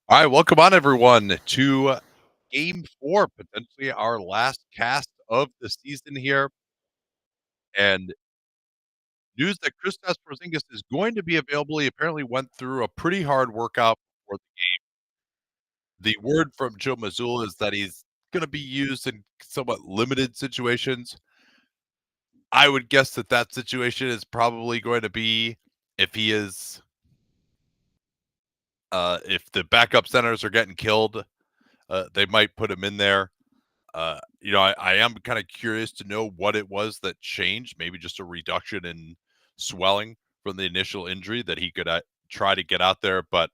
All right, welcome on everyone to Game 4, potentially our last cast of the season here, and news that Kristaps Porzingis is going to be available. He apparently went through a pretty hard workout before the word from Joe Mazzulla is that he's gonna be used in somewhat limited situations. I would guess that that situation is probably going to be if he is if the backup centers are getting killed, they might put him in there. I am kind of curious to know what it was that changed. Maybe just a reduction in swelling from the initial injury that he could try to get out there. But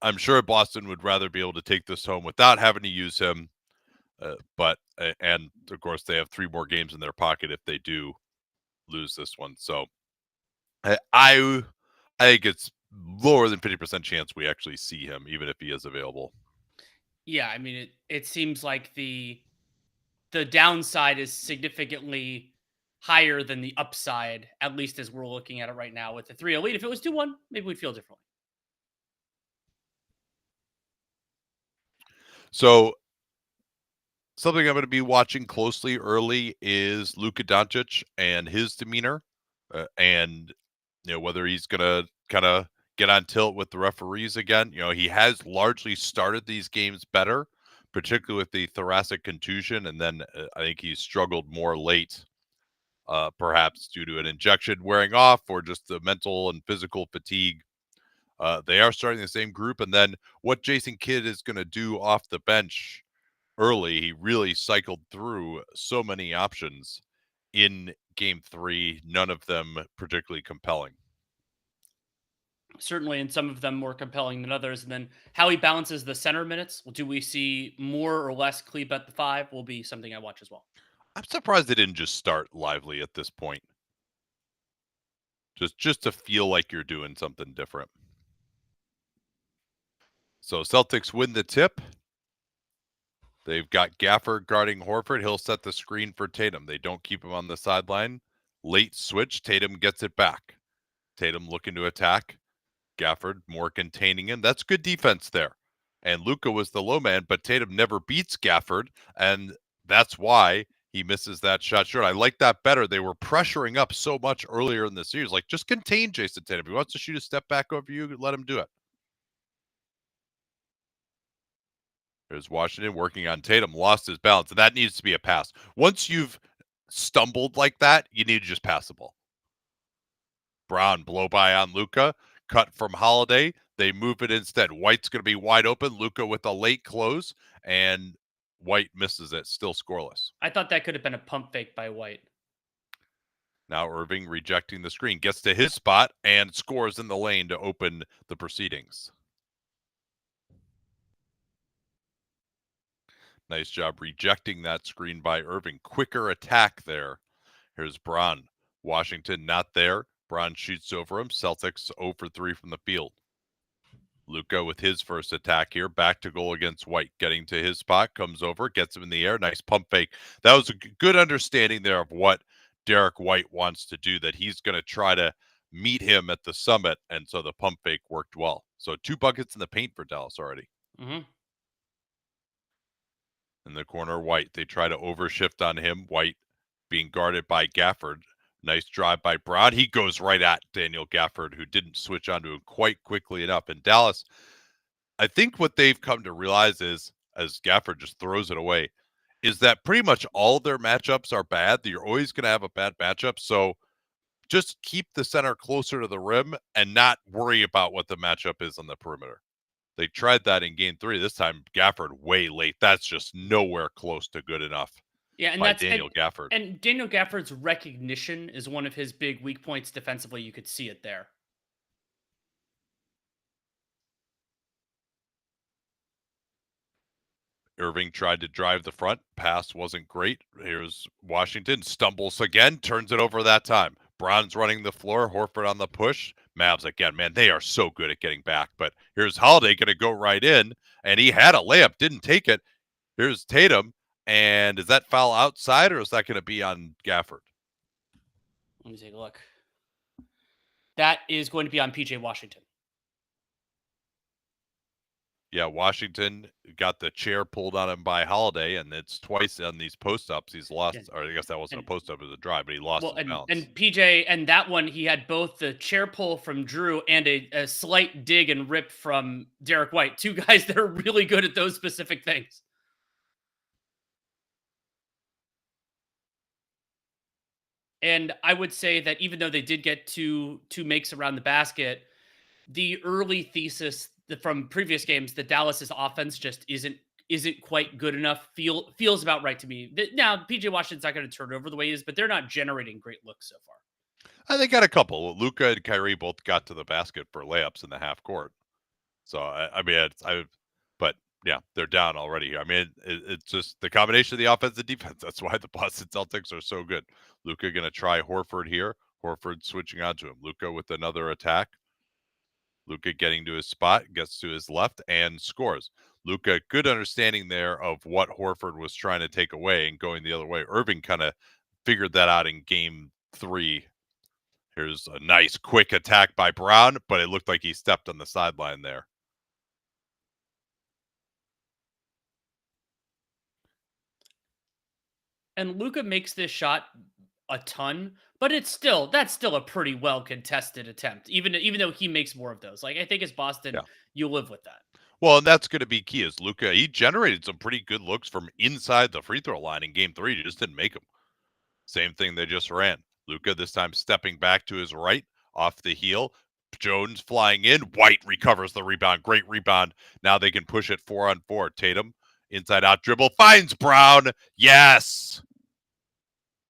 I'm sure Boston would rather be able to take this home without having to use him. And of course, they have 3 more games in their pocket if they do lose this one. So I, I, I think it's lower than 50% chance we actually see him, even if he is available. Yeah, I mean it seems like the downside is significantly higher than the upside, at least as we're looking at it right now with the 3 lead. If it was 2-1, maybe we'd feel differently. So something I'm going to be watching closely early is Luka Doncic and his demeanor, and whether he's going to kind of get on tilt with the referees again. He has largely started these games better, particularly with the thoracic contusion, and then I think he's struggled more late, perhaps due to an injection wearing off or just the mental and physical fatigue. They are starting the same group, and then what Jason Kidd is going to do off the bench early. He really cycled through so many options in game 3, none of them particularly compelling. Certainly, and some of them more compelling than others. And then how he balances the center minutes. Do we see more or less Cleep at the 5? Will be something I watch as well. I'm surprised they didn't just start Lively at this point. Just to feel like you're doing something different. So Celtics win the tip. They've got Gafford guarding Horford. He'll set the screen for Tatum. They don't keep him on the sideline. Late switch. Tatum gets it back. Tatum looking to attack. Gafford more containing him. That's good defense there. And Luka was the low man, but Tatum never beats Gafford, and that's why he misses that shot short. I like that better. They were pressuring up so much earlier in the series. Like, just contain Jason Tatum. If he wants to shoot a step back over you, let him do it. There's Washington working on Tatum, lost his balance, and that needs to be a pass. Once you've stumbled like that, you need to just pass the ball. Brown blow by on Luka, cut from Holiday. They move it instead. White's going to be wide open. Luka with a late close, and White misses it, still scoreless. I thought that could have been a pump fake by White. Now Irving rejecting the screen, gets to his spot and scores in the lane to open the proceedings. Nice job rejecting that screen by Irving. Quicker attack there. Here's Braun. Washington not there. Braun shoots over him. Celtics 0 for 3 from the field. Luka with his first attack here, back to goal against White, getting to his spot, comes over, gets him in the air, nice pump fake. That was a good understanding there of what Derek White wants to do, that he's going to try to meet him at the summit, and so the pump fake worked well. So 2 buckets in the paint for Dallas already. Mm-hmm. In the corner, White, they try to overshift on him. White being guarded by Gafford. Nice drive by Brown. He goes right at Daniel Gafford, who didn't switch onto him quite quickly enough. And Dallas, I think what they've come to realize is, as Gafford just throws it away, is that pretty much all their matchups are bad. You're always going to have a bad matchup. So just keep the center closer to the rim and not worry about what the matchup is on the perimeter. They tried that in game 3. This time, Gafford way late. That's just nowhere close to good enough Yeah, and by that's Daniel Gafford. and Daniel Gafford's recognition is one of his big weak points defensively. You could see it there. Irving tried to drive the front. Pass wasn't great. Here's Washington. Stumbles again. Turns it over that time. Braun's running the floor. Horford on the push. Mavs again. Man, they are so good at getting back. But here's Holiday going to go right in. And he had a layup. Didn't take it. Here's Tatum. And is that foul outside or is that going to be on Gafford? Let me take a look. That is going to be on PJ Washington. Yeah, Washington got the chair pulled on him by Holiday, and it's twice on these post-ups he's And, lost, or I guess that wasn't a and post-up, it was a drive, but he lost well, his balance. and PJ, and that one he had both the chair pull from Drew and a slight dig and rip from Derek White. Two guys that are really good at those specific things. And I would say that even though they did get two makes around the basket, the early thesis from previous games that Dallas's offense just isn't quite good enough feels about right to me. Now PJ Washington's not going to turn over the way he is, but they're not generating great looks so far. They got a couple. Luca and Kyrie both got to the basket for layups in the half court. So I mean, but yeah, they're down already. I mean, it's just the combination of the offense and defense. That's why the Boston Celtics are so good. Luca going to try Horford here. Horford switching onto him. Luca with another attack. Luca getting to his spot, gets to his left and scores. Luca, good understanding there of what Horford was trying to take away and going the other way. Irving kind of figured that out in game 3. Here's a nice quick attack by Brown, but it looked like he stepped on the sideline there. And Luca makes this shot a ton, but that's still a pretty well contested attempt. Even though he makes more of those. Like I think as Boston, Yeah. you live with that. Well, and that's going to be key. Is Luca? He generated some pretty good looks from inside the free throw line in Game 3. He just didn't make them. Same thing they just ran. Luca this time stepping back to his right, off the heel. Jones flying in. White recovers the rebound. Great rebound. Now they can push it 4-on-4. Tatum inside out dribble finds Brown. Yes.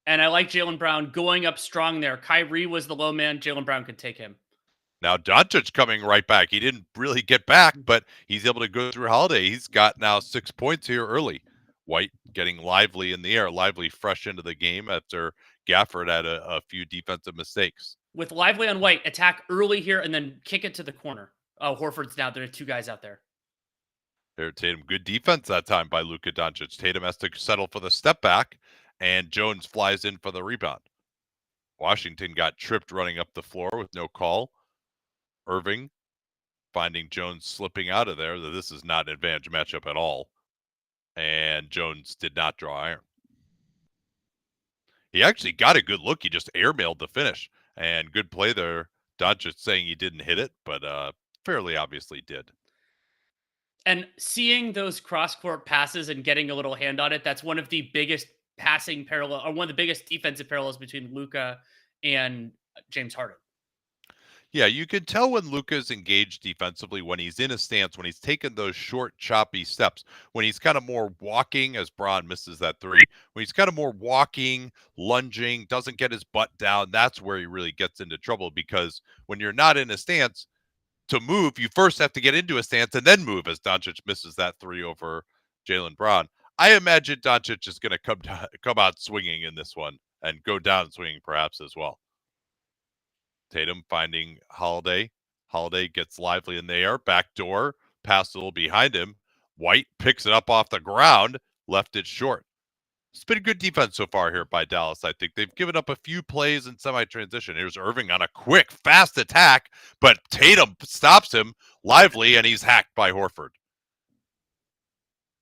And I like Jaylen Brown going up strong there. Kyrie was the low man. Jaylen Brown could take him. Now Doncic coming right back. He didn't really get back, but he's able to go through Holiday. He's got now 6 points here early. White getting lively in the air, lively fresh into the game after Gafford had a few defensive mistakes. With Lively on White, attack early here and then kick it to the corner. Oh, Horford's down. There are two guys out there. There, Tatum, good defense that time by Luka Doncic. Tatum has to settle for the step back, and Jones flies in for the rebound. Washington got tripped running up the floor with no call. Irving finding Jones slipping out of there. This is not an advantage matchup at all. And Jones did not draw iron. He actually got a good look. He just airmailed the finish. And good play there. Doncic saying he didn't hit it, but fairly obviously did. And seeing those cross-court passes and getting a little hand on it, that's one of the biggest passing parallel, or one of the biggest defensive parallels between Luka and James Harden. Yeah, you can tell when Luka's engaged defensively, when he's in a stance, when he's taking those short, choppy steps, when he's kind of more walking, as Braun misses that 3, when he's kind of more walking, lunging, doesn't get his butt down, that's where he really gets into trouble, because when you're not in a stance, to move, you first have to get into a stance and then move, as Doncic misses that 3 over Jaylen Brown. I imagine Doncic is going to come out swinging in this one and go down swinging perhaps as well. Tatum finding Holiday. Holiday gets lively in the air. Back door. Pass a little behind him. White picks it up off the ground. Left it short. It's been good defense so far here by Dallas. I think they've given up a few plays in semi-transition. Here's Irving on a quick, fast attack, but Tatum stops him lively, and he's hacked by Horford.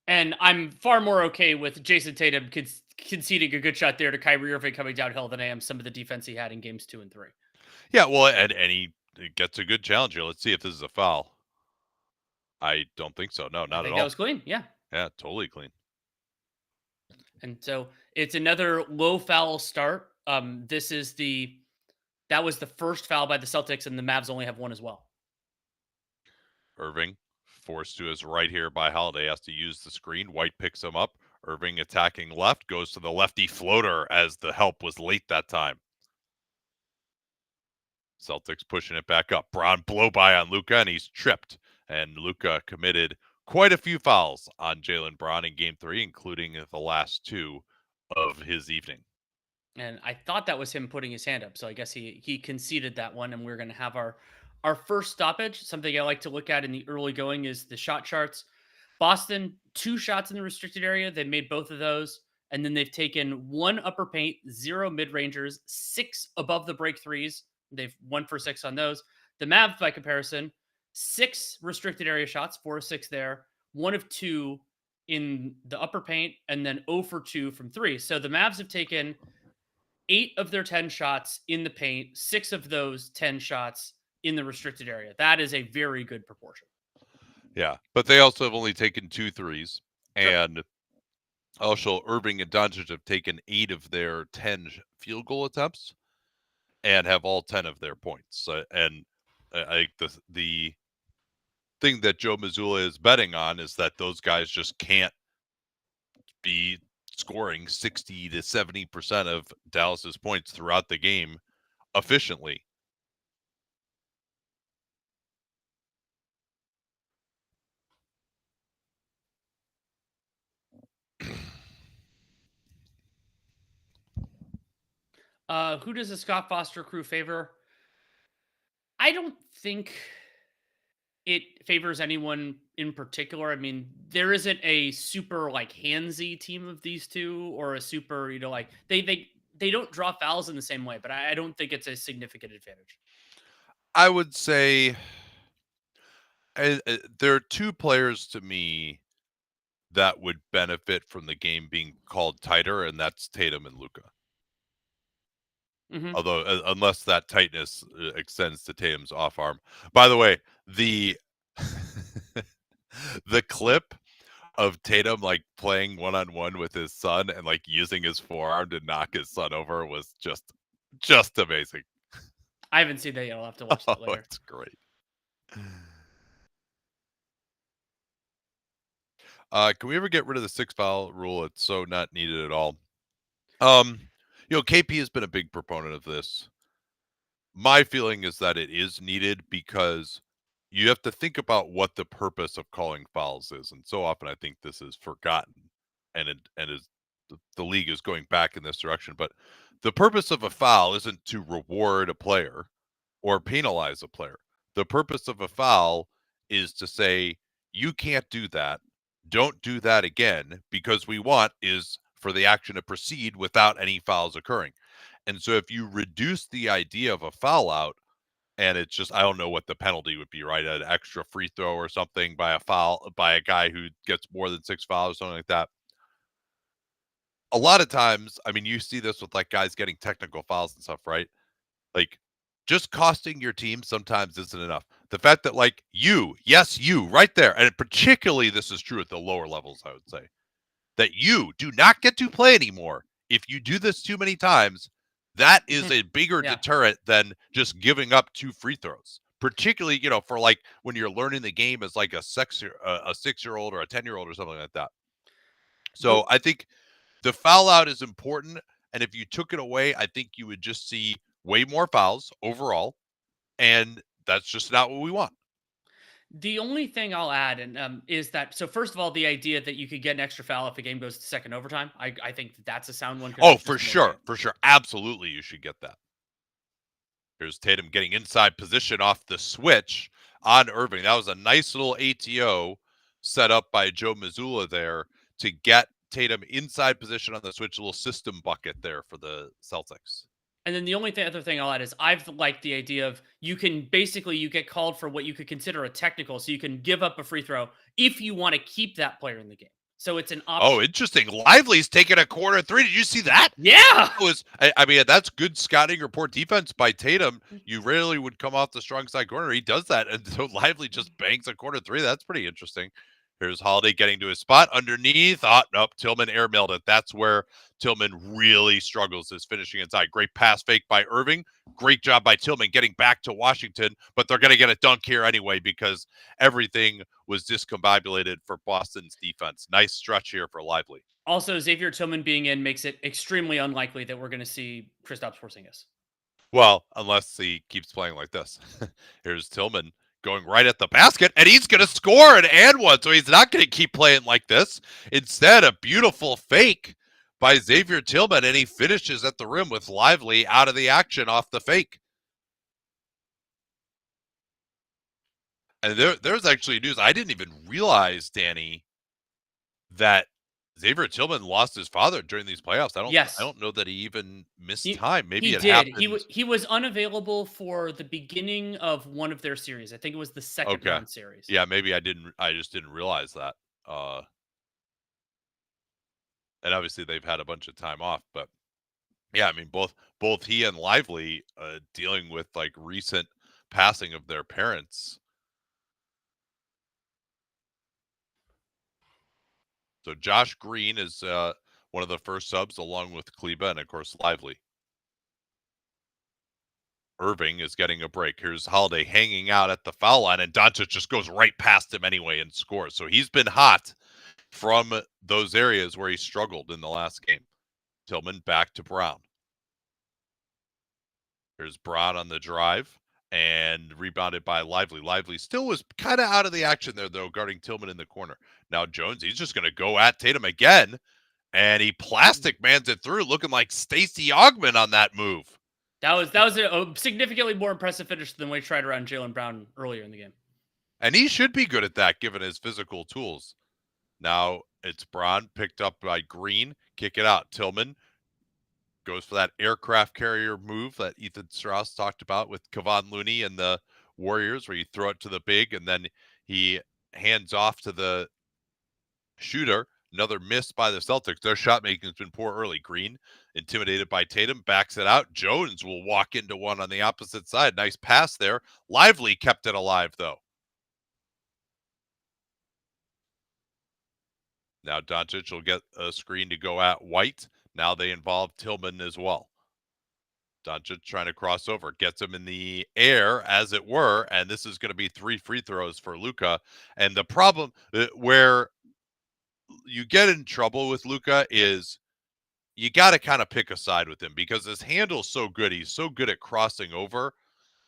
And I'm far more okay with Jason Tatum conceding a good shot there to Kyrie Irving coming downhill than I am some of the defense he had in games 2 and 3. Yeah, well, and he gets a good challenge here. Let's see if this is a foul. I don't think so. No, not at all. That was clean. Yeah. Yeah, totally clean. And so it's another low foul start. That was the first foul by the Celtics, and the Mavs only have one as well. Irving forced to his right here by Holiday, has to use the screen. White picks him up. Irving attacking left, goes to the lefty floater as the help was late that time. Celtics pushing it back up. Brown blow by on Luka, and he's tripped. And Luka committed quite a few fouls on Jaylen Brown in Game 3, including the last 2 of his evening. And I thought that was him putting his hand up, so I guess he conceded that one, and we're going to have our first stoppage. Something I like to look at in the early going is the shot charts. Boston, 2 shots in the restricted area. They made both of those. And then they've taken 1 upper paint, 0 mid-rangers, 6 above the break threes. They've 1 for 6 on those. The Mavs, by comparison, 6 restricted area shots, 4 of 6 there, 1 of 2 in the upper paint, and then 0 for 2 from 3. So the Mavs have taken 8 of their 10 shots in the paint, 6 of those 10 shots in the restricted area. That is a very good proportion. Yeah, but they also have only taken 2 threes, Sure. and also Irving and Doncic have taken 8 of their 10 field goal attempts and have all 10 of their points. And I think the thing that Joe Mazzulla is betting on is that those guys just can't be scoring 60 to 70% of Dallas's points throughout the game efficiently. Who does the Scott Foster crew favor? I don't think it favors anyone in particular. I mean, there isn't a super like handsy team of these two, or a super, like they don't draw fouls in the same way, but I don't think it's a significant advantage. I would say there are 2 players to me that would benefit from the game being called tighter, and that's Tatum and Luka. Hmm. Although, unless that tightness extends to Tatum's off arm. By the way, the the clip of Tatum like playing one-on-one with his son and like using his forearm to knock his son over was just amazing. I haven't seen that yet. I'll have to watch that Oh, later. it's great. Can we ever get rid of the 6 foul rule? It's so not needed at all. Um, KP has been a big proponent of this. My feeling is that it is needed because you have to think about what the purpose of calling fouls is, and so often I think this is forgotten, and is the league is going back in this direction. But the purpose of a foul isn't to reward a player or penalize a player. The purpose of a foul is to say you can't do that. Don't do that again, because we want is for the action to proceed without any fouls occurring. And so if you reduce the idea of a foul out, and it's just, I don't know what the penalty would be, right? An extra free throw or something by a foul by a guy who gets more than 6 fouls or something like that. A lot of times, I mean, you see this with like guys getting technical fouls and stuff, right? Like just costing your team sometimes isn't enough. The fact that like yes, you right there, and particularly this is true at the lower levels, I would say, that you do not get to play anymore. If you do this too many times, that is a bigger Yeah. deterrent than just giving up 2 free throws. Particularly, for like when you're learning the game as like a 6-year-old or a 10-year-old or something like that. The So I think the foul out is important, and if you took it away, I think you would just see way more fouls overall, and that's just not what we want. The only thing I'll add, and is that, so first of all, the idea that you could get an extra foul if a game goes to second overtime, I think that's a sound one, because Oh, it's just no way. for sure. Absolutely, you should get that. Here's Tatum getting inside position off the switch on Irving. That was a nice little ATO set up by Joe Mazzulla there to get Tatum inside position on the switch, a little system bucket there for the Celtics. And then the only other thing I'll add is I've liked the idea of you get called for what you could consider a technical, so you can give up a free throw if you want to keep that player in the game. So it's an Oh, option. interesting. Lively's taking a corner 3. Did you see that? Yeah. I mean, that's good scouting report defense by Tatum. You rarely would come off the strong side corner. He does that, and so Lively just banks a corner 3. That's pretty interesting. Here's Holiday getting to his spot underneath. Oh, nope. Tillman airmailed it. That's where Tillman really struggles, is finishing inside. Great pass fake by Irving. Great job by Tillman getting back to Washington, but they're going to get a dunk here anyway because everything was discombobulated for Boston's defense. Nice stretch here for Lively. Also, Xavier Tillman being in makes it extremely unlikely that we're going to see Kristaps Porzingis. Well, unless he keeps playing like this. Here's Tillman going right at the basket, and he's going to score an and one. So he's not going to keep playing like this. Instead, a beautiful fake by Xavier Tillman, and he finishes at the rim with Lively out of the action off the fake. And there's actually news. I didn't even realize, Danny, that Xavier Tillman lost his father during these playoffs. I Yes. don't know that he even missed He time. he Maybe it did. happened. He was unavailable for the beginning of one of their series. I think it was the second Okay. round series. Yeah, maybe I just didn't realize that. And obviously they've had a bunch of time off, but yeah, I mean both he and Lively dealing with like recent passing of their parents. So Josh Green is one of the first subs along with Kleba and of course Lively. Irving is getting a break. Here's Holiday hanging out at the foul line, and Doncic just goes right past him anyway and scores. So he's been hot from those areas where he struggled in the last game. Tillman back to Brown. Here's Brown on the drive and rebounded by Lively. Lively still was kind of out of the action there, though, guarding Tillman in the corner. Now Jones, he's just going to go at Tatum again, and he plastic mans it through, looking like Stacey Augman on that move. That was a significantly more impressive finish than what he tried around Jaylen Brown earlier in the game. And he should be good at that, given his physical tools. Now it's Braun picked up by Green. Kick it out. Tillman goes for that aircraft carrier move that Ethan Strauss talked about with Kevon Looney and the Warriors, where you throw it to the big and then he hands off to the shooter. Another miss by the Celtics. Their shot making has been poor early. Green, intimidated by Tatum, backs it out. Jones will walk into one on the opposite side. Nice pass there. Lively kept it alive, though. Now Doncic will get a screen to go at White. Now they involve Tillman as well. Doncic trying to cross over, gets him in the air, as it were, and this is going to be 3 free throws for Luka. And the problem where you get in trouble with Luka is you got to kind of pick a side with him because his handle's so good. He's so good at crossing over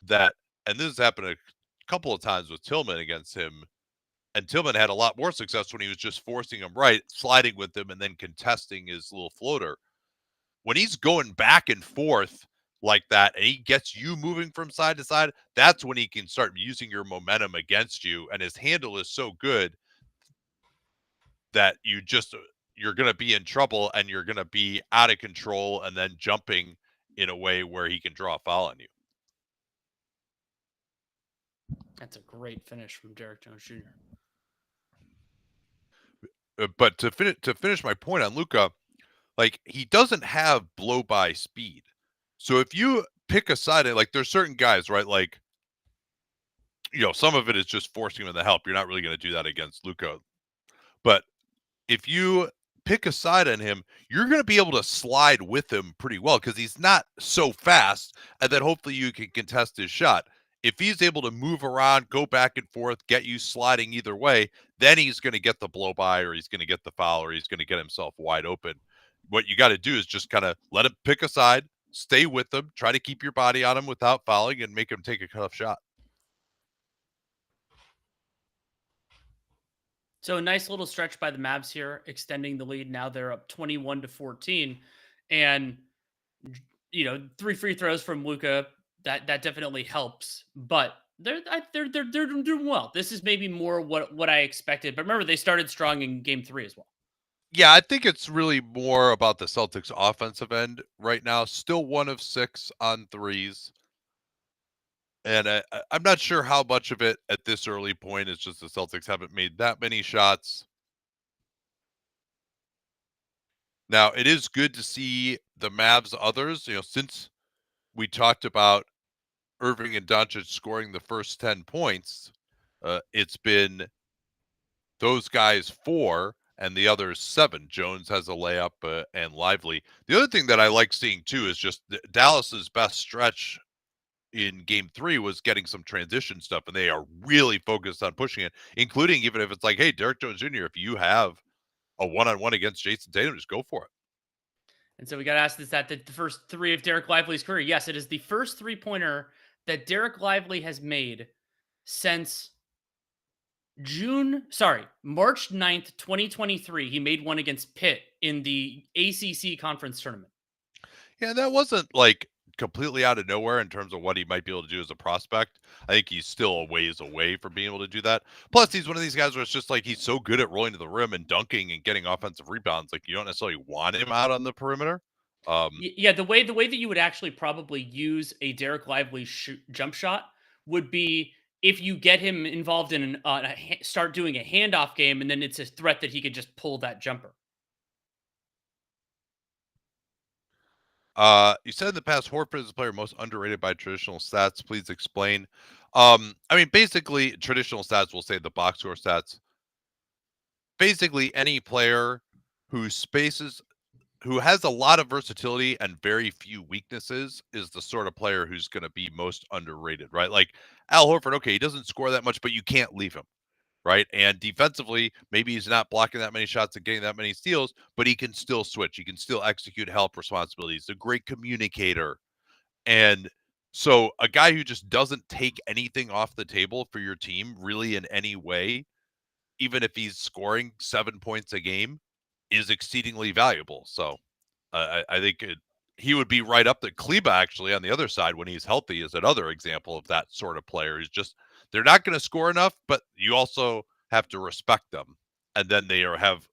that, and this has happened a couple of times with Tillman against him. And Tillman had a lot more success when he was just forcing him right, sliding with him, and then contesting his little floater. When he's going back and forth like that and he gets you moving from side to side, that's when he can start using your momentum against you. And his handle is so good that you're going to be in trouble and you're going to be out of control and then jumping in a way where he can draw a foul on you. That's a great finish from Derek Jones Jr. But to finish my point on Luka, like he doesn't have blow by speed. So if you pick a side, like there's certain guys, right? Like, some of it is just forcing him in the help. You're not really going to do that against Luka. But if you pick a side on him, you're going to be able to slide with him pretty well because he's not so fast. And then hopefully you can contest his shot. If he's able to move around, go back and forth, get you sliding either way, then he's going to get the blow by or he's going to get the foul or he's going to get himself wide open. What you got to do is just kind of let him pick a side, stay with him, try to keep your body on him without fouling and make him take a tough shot. So a nice little stretch by the Mavs here, extending the lead. Now they're up 21-14, and 3 free throws from Luka. That definitely helps, but they're doing well. This is maybe more what I expected. But remember, they started strong in Game 3 as well. Yeah, I think it's really more about the Celtics offensive end right now. Still 1 of 6 on threes. And I'm not sure how much of it at this early point is just the Celtics haven't made that many shots. Now, it is good to see the Mavs others, since we talked about Irving and Doncic scoring the first 10 points, it's been those guys 4 and the others 7. Jones has a layup and Lively. The other thing that I like seeing too is just Dallas's best stretch in Game 3 was getting some transition stuff, and they are really focused on pushing it, including even if it's like, hey, Derek Jones Jr., if you have a one-on-one against Jason Tatum, just go for it. And so we got to ask, is that the first 3 of Derek Lively's career? Yes, it is the first 3-pointer that Derek Lively has made since March 9th, 2023. He made one against Pitt in the ACC conference tournament. Yeah, that wasn't like completely out of nowhere in terms of what he might be able to do as a prospect. I think he's still a ways away from being able to do that. Plus, he's one of these guys where it's just like he's so good at rolling to the rim and dunking and getting offensive rebounds. Like you don't necessarily want him out on the perimeter. Yeah, the way that you would actually probably use a Derek Lively jump shot would be if you get him involved in start doing a handoff game, and then it's a threat that he could just pull that jumper. You said in the past Horford is the player most underrated by traditional stats. Please explain. I mean, basically, traditional stats will say the box score stats. Basically, any player who spaces who has a lot of versatility and very few weaknesses is the sort of player who's going to be most underrated, right? Like Al Horford, okay, he doesn't score that much, but you can't leave him, right? And defensively, maybe he's not blocking that many shots and getting that many steals, but he can still switch. He can still execute help responsibilities. He's a great communicator. And so a guy who just doesn't take anything off the table for your team really in any way, even if he's scoring 7 points a game, is exceedingly valuable. So I think he would be right up there. Kleba, actually, on the other side, when he's healthy, is another example of that sort of player. He's just, they're not going to score enough, but you also have to respect them. And then have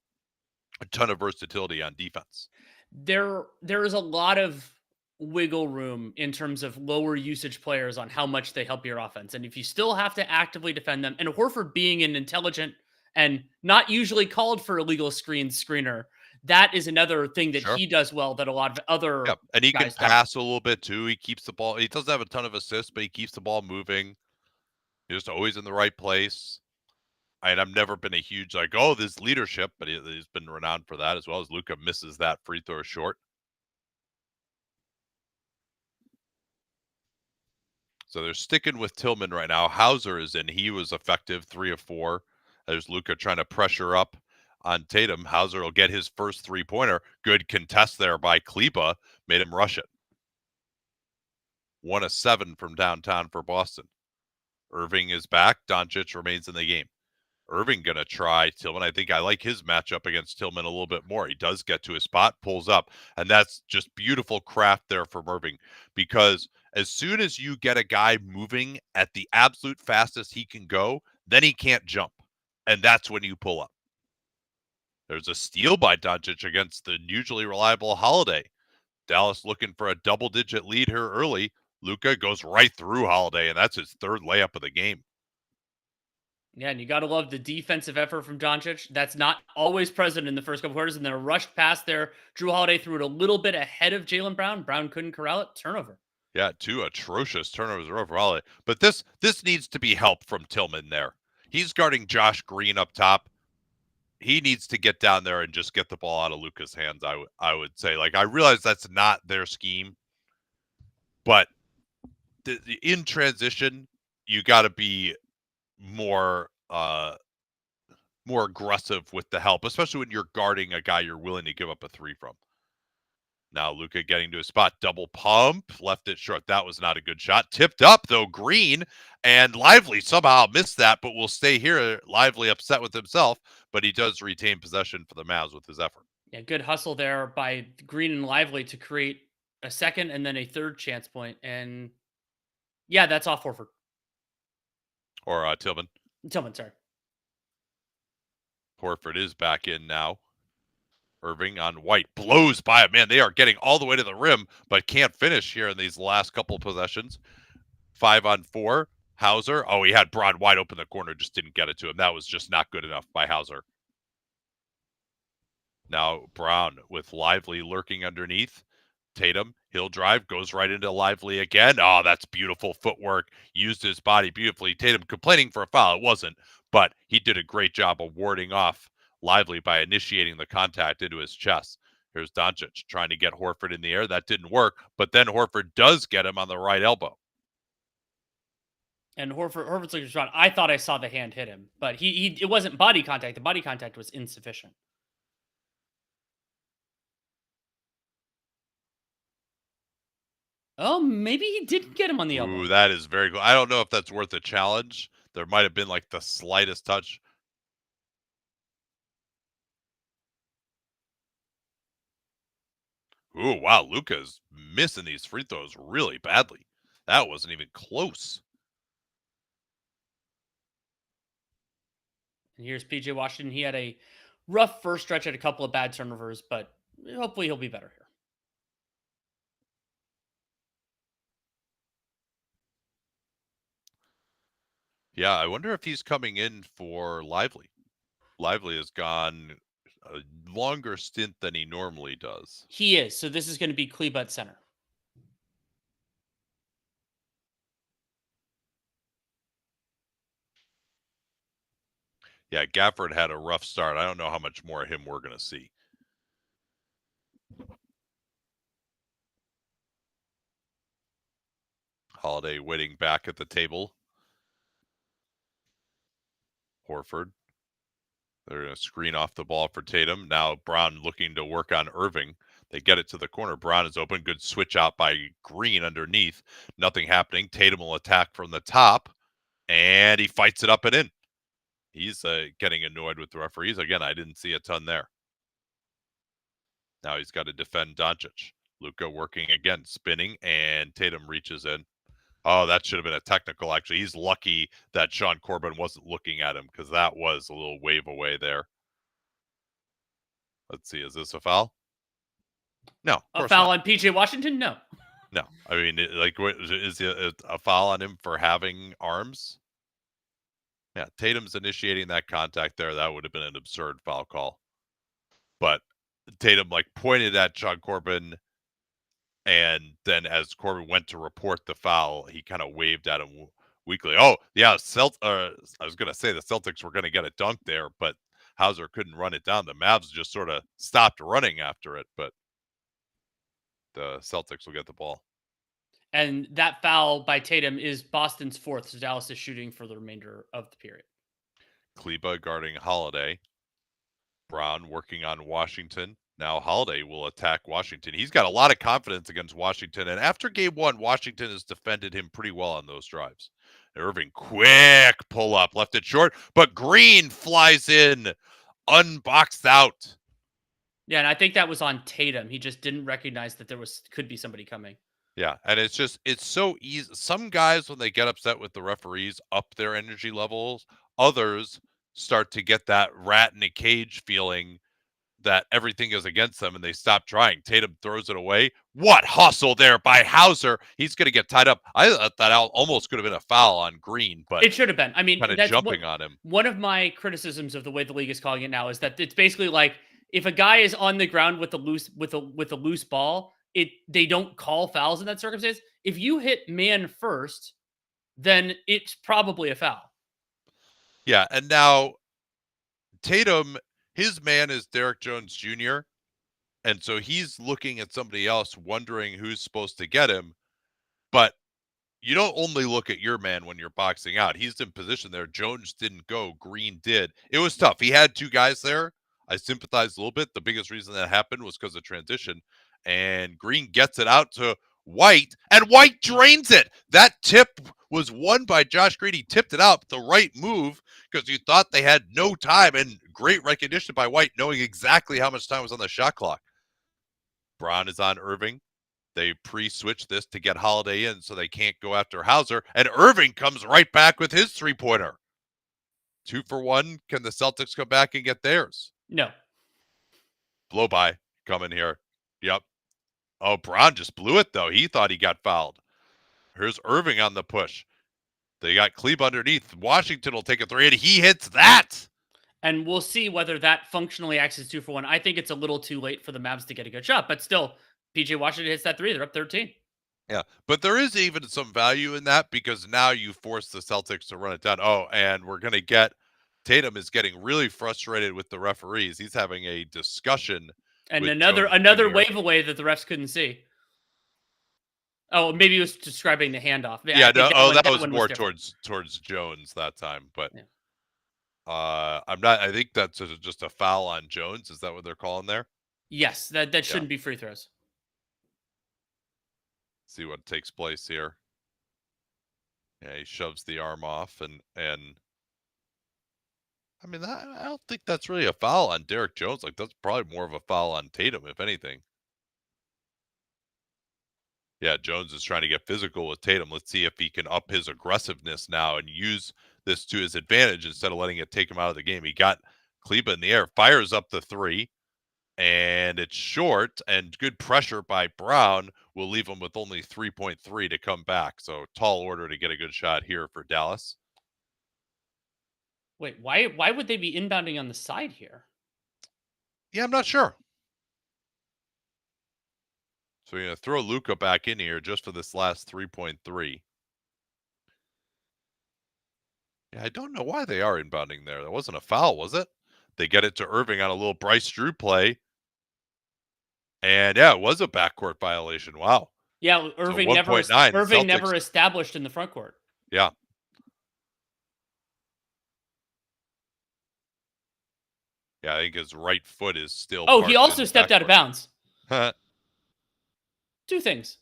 a ton of versatility on defense. There is a lot of wiggle room in terms of lower usage players on how much they help your offense. And if you still have to actively defend them, and Horford being an intelligent and not usually called for illegal screener, that is another thing that Sure. he does well that a lot of other Yep. And he can guys don't. pass a little bit too. He keeps the ball. He doesn't have a ton of assists, but he keeps the ball moving. He's just always in the right place. And I've never been a huge like, oh, this leadership, but he's been renowned for that as well as Luka misses that free throw short. So they're sticking with Tillman right now. Hauser is in. He was effective, 3 of 4. There's Luka trying to pressure up on Tatum. Hauser will get his first three-pointer. Good contest there by Kleba. Made him rush it. 1 of 7 from downtown for Boston. Irving is back. Doncic remains in the game. Irving going to try Tillman. I think I like his matchup against Tillman a little bit more. He does get to his spot, pulls up, and that's just beautiful craft there from Irving, because as soon as you get a guy moving at the absolute fastest he can go, then he can't jump, and that's when you pull up. There's a steal by Doncic against the usually reliable Holiday. Dallas looking for a double-digit lead here early. Luka goes right through Holiday, and that's his third layup of the game. Yeah, and you got to love the defensive effort from Doncic. That's not always present in the first couple quarters. And then a rushed pass there. Drew Holiday threw it a little bit ahead of Jaylen Brown. Brown couldn't corral it. Turnover. Yeah, 2 atrocious turnovers over Holiday. But this needs to be help from Tillman there. He's guarding Josh Green up top. He needs to get down there and just get the ball out of Luka's hands, I would say. Like, I realize that's not their scheme, but in transition, you got to be more more aggressive with the help, especially when you're guarding a guy you're willing to give up a three from. Now Luka getting to his spot, double pump, left it short. That was not a good shot. Tipped up though, Green, and Lively somehow missed that, but will stay here. Lively upset with himself, but he does retain possession for the Mavs with his effort. Yeah, good hustle there by Green and Lively to create a second and then a third chance point. And yeah, that's off Horford. Or Tillman. Tillman, sorry. Horford is back in now. Irving on White blows by it. Man, they are getting all the way to the rim, but can't finish here in these last couple possessions. 5 on 4. Hauser. Oh, he had Broad wide open in the corner, just didn't get it to him. That was just not good enough by Hauser. Now Brown with Lively lurking underneath. Tatum, he'll drive, goes right into Lively again. Oh, that's beautiful footwork. Used his body beautifully. Tatum complaining for a foul. It wasn't, but he did a great job of warding off Lively by initiating the contact into his chest. Here's Doncic trying to get Horford in the air. That didn't work, but then Horford does get him on the right elbow. And Horford's like, shot. I thought I saw the hand hit him, but it wasn't body contact. The body contact was insufficient. Oh, maybe he didn't get him on the elbow. Ooh, that is very cool. I don't know if that's worth a challenge. There might have been like the slightest touch. Ooh, wow, Luka's missing these free throws really badly. That wasn't even close. And here's PJ Washington. He had a rough first stretch, had a couple of bad turnovers, but hopefully he'll be better here. Yeah, I wonder if he's coming in for Lively. Lively has gone a longer stint than he normally does. He is. So this is going to be Kleba at center. Yeah, Gafford had a rough start. I don't know how much more of him we're going to see. Holiday waiting back at the table. Horford. They're going to screen off the ball for Tatum. Now Brown looking to work on Irving. They get it to the corner. Brown is open. Good switch out by Green underneath. Nothing happening. Tatum will attack from the top, and he fights it up and in. He's getting annoyed with the referees. Again, I didn't see a ton there. Now he's got to defend Doncic. Luka working again, spinning, and Tatum reaches in. Oh, that should have been a technical, actually. He's lucky that Sean Corbin wasn't looking at him because that was a little wave away there. Let's see. Is this a foul? No, of A course foul not. on PJ Washington? No. No. I mean, is it a foul on him for having arms? Yeah, Tatum's initiating that contact there. That would have been an absurd foul call. But Tatum, pointed at Sean Corbin, and then as Corbin went to report the foul, he kind of waved at him weakly. Oh, yeah, I was going to say the Celtics were going to get a dunk there, but Hauser couldn't run it down. The Mavs just sort of stopped running after it, but the Celtics will get the ball. And that foul by Tatum is Boston's fourth. So Dallas is shooting for the remainder of the period. Kleba guarding Holiday. Brown working on Washington. Now Holiday will attack Washington. He's got a lot of confidence against Washington. And after game one, Washington has defended him pretty well on those drives. Irving, quick pull up, left it short, but Green flies in, unboxed out. Yeah, and I think that was on Tatum. He just didn't recognize that could be somebody coming. Yeah, and it's so easy. Some guys, when they get upset with the referees, up their energy levels. Others start to get that rat in a cage feeling that everything is against them and they stop trying. Tatum throws it away. What hustle there by Hauser. He's going to get tied up. I thought that almost could have been a foul on Green, but it should have been. I mean, kind of that's jumping on him. One of my criticisms of the way the league is calling it now is that it's basically like if a guy is on the ground with a loose ball, they don't call fouls in that circumstance. If you hit man first, then it's probably a foul. Yeah, and now Tatum, his man is Derek Jones Jr., and so he's looking at somebody else wondering who's supposed to get him, but you don't only look at your man when you're boxing out. He's in position there. Jones didn't go. Green did. It was tough. He had two guys there. I sympathized a little bit. The biggest reason that happened was because of transition. And Green gets it out to White, and White drains it. That tip was won by Josh Green. He tipped it out. The right move because you thought they had no time, and great recognition by White, knowing exactly how much time was on the shot clock. Brown is on Irving. They pre-switch this to get Holiday in so they can't go after Hauser. And Irving comes right back with his three-pointer. 2 for 1. Can the Celtics come back and get theirs? No. Blow by coming here. Yep. Oh, Brown just blew it, though. He thought he got fouled. Here's Irving on the push. They got Kleba underneath. Washington will take a three, and he hits that. And we'll see whether that functionally acts as 2 for 1. I think it's a little too late for the Mavs to get a good shot, but still, PJ Washington hits that three. They're up 13. Yeah, but there is even some value in that because now you force the Celtics to run it down. Oh, and we're going to get Tatum is getting really frustrated with the referees. He's having a discussion. And with another Jones Jr. wave away that the refs couldn't see. Oh, maybe he was describing the handoff. Yeah, no, that was more different. towards Jones that time, but Yeah. I'm not. I think that's just a foul on Jones. Is that what they're calling there? Yes, that shouldn't be free throws. See what takes place here. Yeah, he shoves the arm off, and I mean, I don't think that's really a foul on Derek Jones. That's probably more of a foul on Tatum, if anything. Yeah, Jones is trying to get physical with Tatum. Let's see if he can up his aggressiveness now and use this to his advantage instead of letting it take him out of the game. He got Kleba in the air, fires up the three, and it's short, and good pressure by Brown will leave him with only 3.3 to come back. So tall order to get a good shot here for Dallas. Wait, why would they be inbounding on the side here? Yeah, I'm not sure. So you're going to throw Luka back in here just for this last 3.3. Yeah, I don't know why they are inbounding there. That wasn't a foul, was it? They get it to Irving on a little Bryce Drew play. And yeah, it was a backcourt violation. Wow. Yeah, So Irving never 1.9 Irving Celtics. never established in the front court. Yeah. Yeah, I think his right foot is still Oh, he parked also in stepped out of backcourt. bounds. Oh, Two things.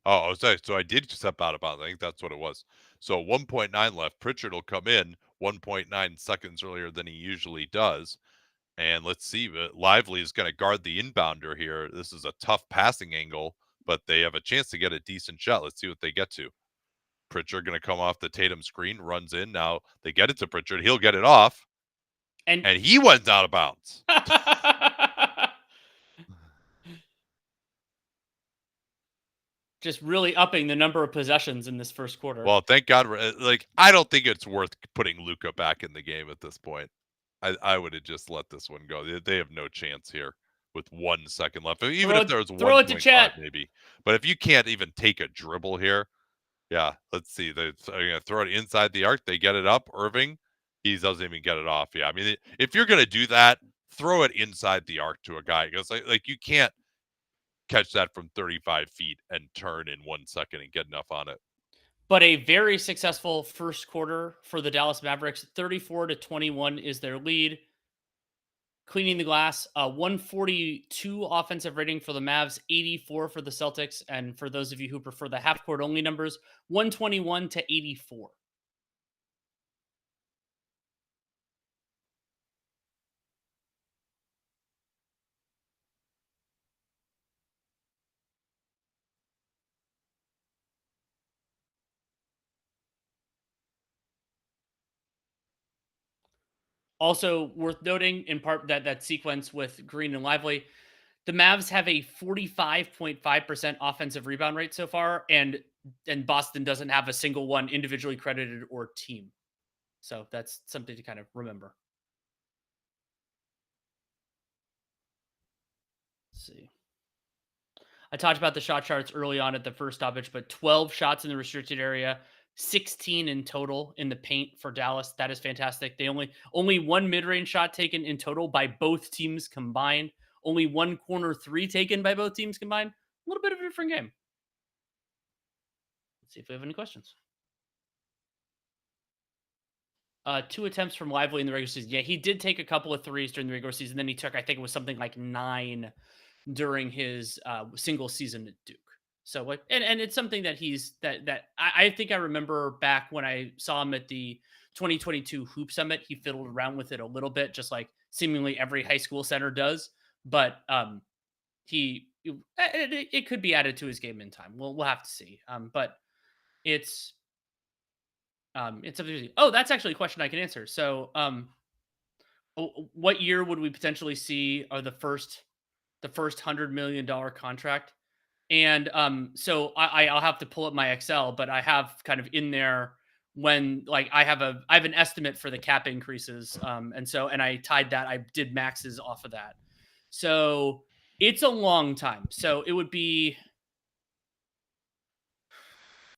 sorry. So I did step out of bounds. I think that's what it was. So 1.9 left. Pritchard will come in 1.9 seconds earlier than he usually does. And let's see, Lively is going to guard the inbounder here. This is a tough passing angle, but they have a chance to get a decent shot. Let's see what they get to. Pritchard going to come off the Tatum screen, runs in. Now they get it to Pritchard. He'll get it off. And he went out of bounds. just really upping the number of possessions in this first quarter. Well, thank God. Like, I don't think it's worth putting Luka back in the game at this point. I would have just let this one go. They have no chance here with 1 second left. Even if there was throw it to 1.5, chat. maybe. But if you can't even take a dribble here, yeah, let's see. They're going to throw it inside the arc. They get it up. Irving, he doesn't even get it off. Yeah, I mean, if you're going to do that, throw it inside the arc to a guy. Because, like you can't catch that from 35 feet and turn in 1 second and get enough on it. But a very successful first quarter for the Dallas Mavericks. 34-21 is their lead. Cleaning the glass, 142 offensive rating for the Mavs, 84 for the Celtics. And for those of you who prefer the half court only numbers, 121 to 84. Also worth noting, in part, that sequence with Green and Lively, the Mavs have a 45.5% offensive rebound rate so far, and Boston doesn't have a single one individually credited or team. So that's something to kind of remember. Let's see. I talked about the shot charts early on at the first stoppage, but 12 shots in the restricted area, 16 in total in the paint for Dallas. That is fantastic. They only one mid-range shot taken in total by both teams combined. Only one corner three taken by both teams combined. A little bit of a different game. Let's see if we have any questions. 2 attempts from Lively in the regular season. Yeah, he did take a couple of threes during the regular season. Then he took, I think it was something like 9 during his single season at Duke. So like, and it's something that I think I remember back when I saw him at the 2022 Hoop Summit. He fiddled around with it a little bit, just like seemingly every high school center does. But it could be added to his game in time. We'll have to see. But it's something to see. Oh, that's actually a question I can answer. So what year would we potentially see the first $100 million contract? And so I'll have to pull up my Excel, but I have kind of in there when like I have an estimate for the cap increases. And I tied that, I did maxes off of that. So it's a long time. So it would be,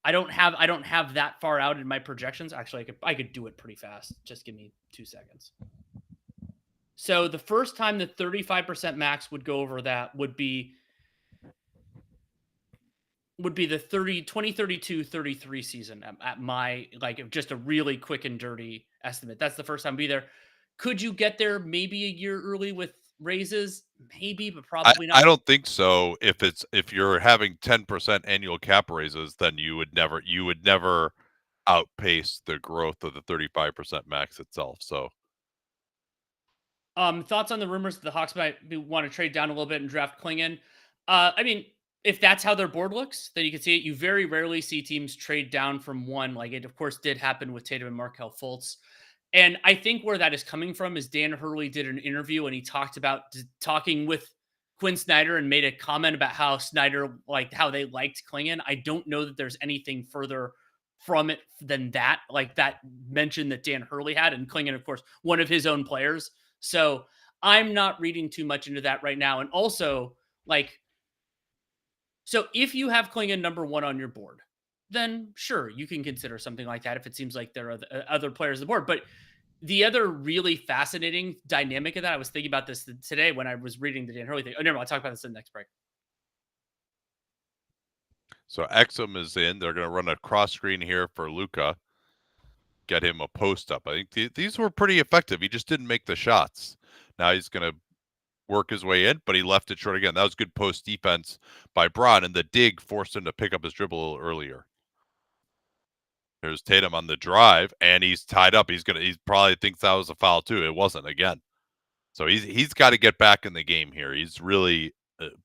I don't have that far out in my projections. Actually, I could do it pretty fast. Just give me 2 seconds. So the first time the 35% max would go over that would be the 2032-33 season at my, like, just a really quick and dirty estimate. That's the first time be there. Could you get there maybe a year early with raises? Maybe, but probably not. I don't think so. If you're having 10% annual cap raises, then you would never outpace the growth of the 35% max itself. So Thoughts on the rumors that the Hawks might want to trade down a little bit and draft Klingon? I mean, if that's how their board looks, then you can see it. You very rarely see teams trade down from one. Like it, of course, did happen with Tatum and Markelle Fultz. And I think where that is coming from is Dan Hurley did an interview and he talked about talking with Quinn Snyder and made a comment about how Snyder, like how they liked Klingon. I don't know that there's anything further from it than that, like that mention that Dan Hurley had. And Klingon, of course, one of his own players. So I'm not reading too much into that right now. And also, like, so if you have Klingon number one on your board, then sure, you can consider something like that if it seems like there are other players on the board. But the other really fascinating dynamic of that, I was thinking about this today when I was reading the Dan Hurley thing. Oh, never mind. I'll talk about this in the next break. So Exum is in. They're going to run a cross screen here for Luka. Get him a post up. I think these were pretty effective. He just didn't make the shots. Now he's going to work his way in, but he left it short again. That was good post defense by Braun, and the dig forced him to pick up his dribble a little earlier. There's Tatum on the drive, and he's tied up. He probably thinks that was a foul too. It wasn't again. So he's got to get back in the game here. He's really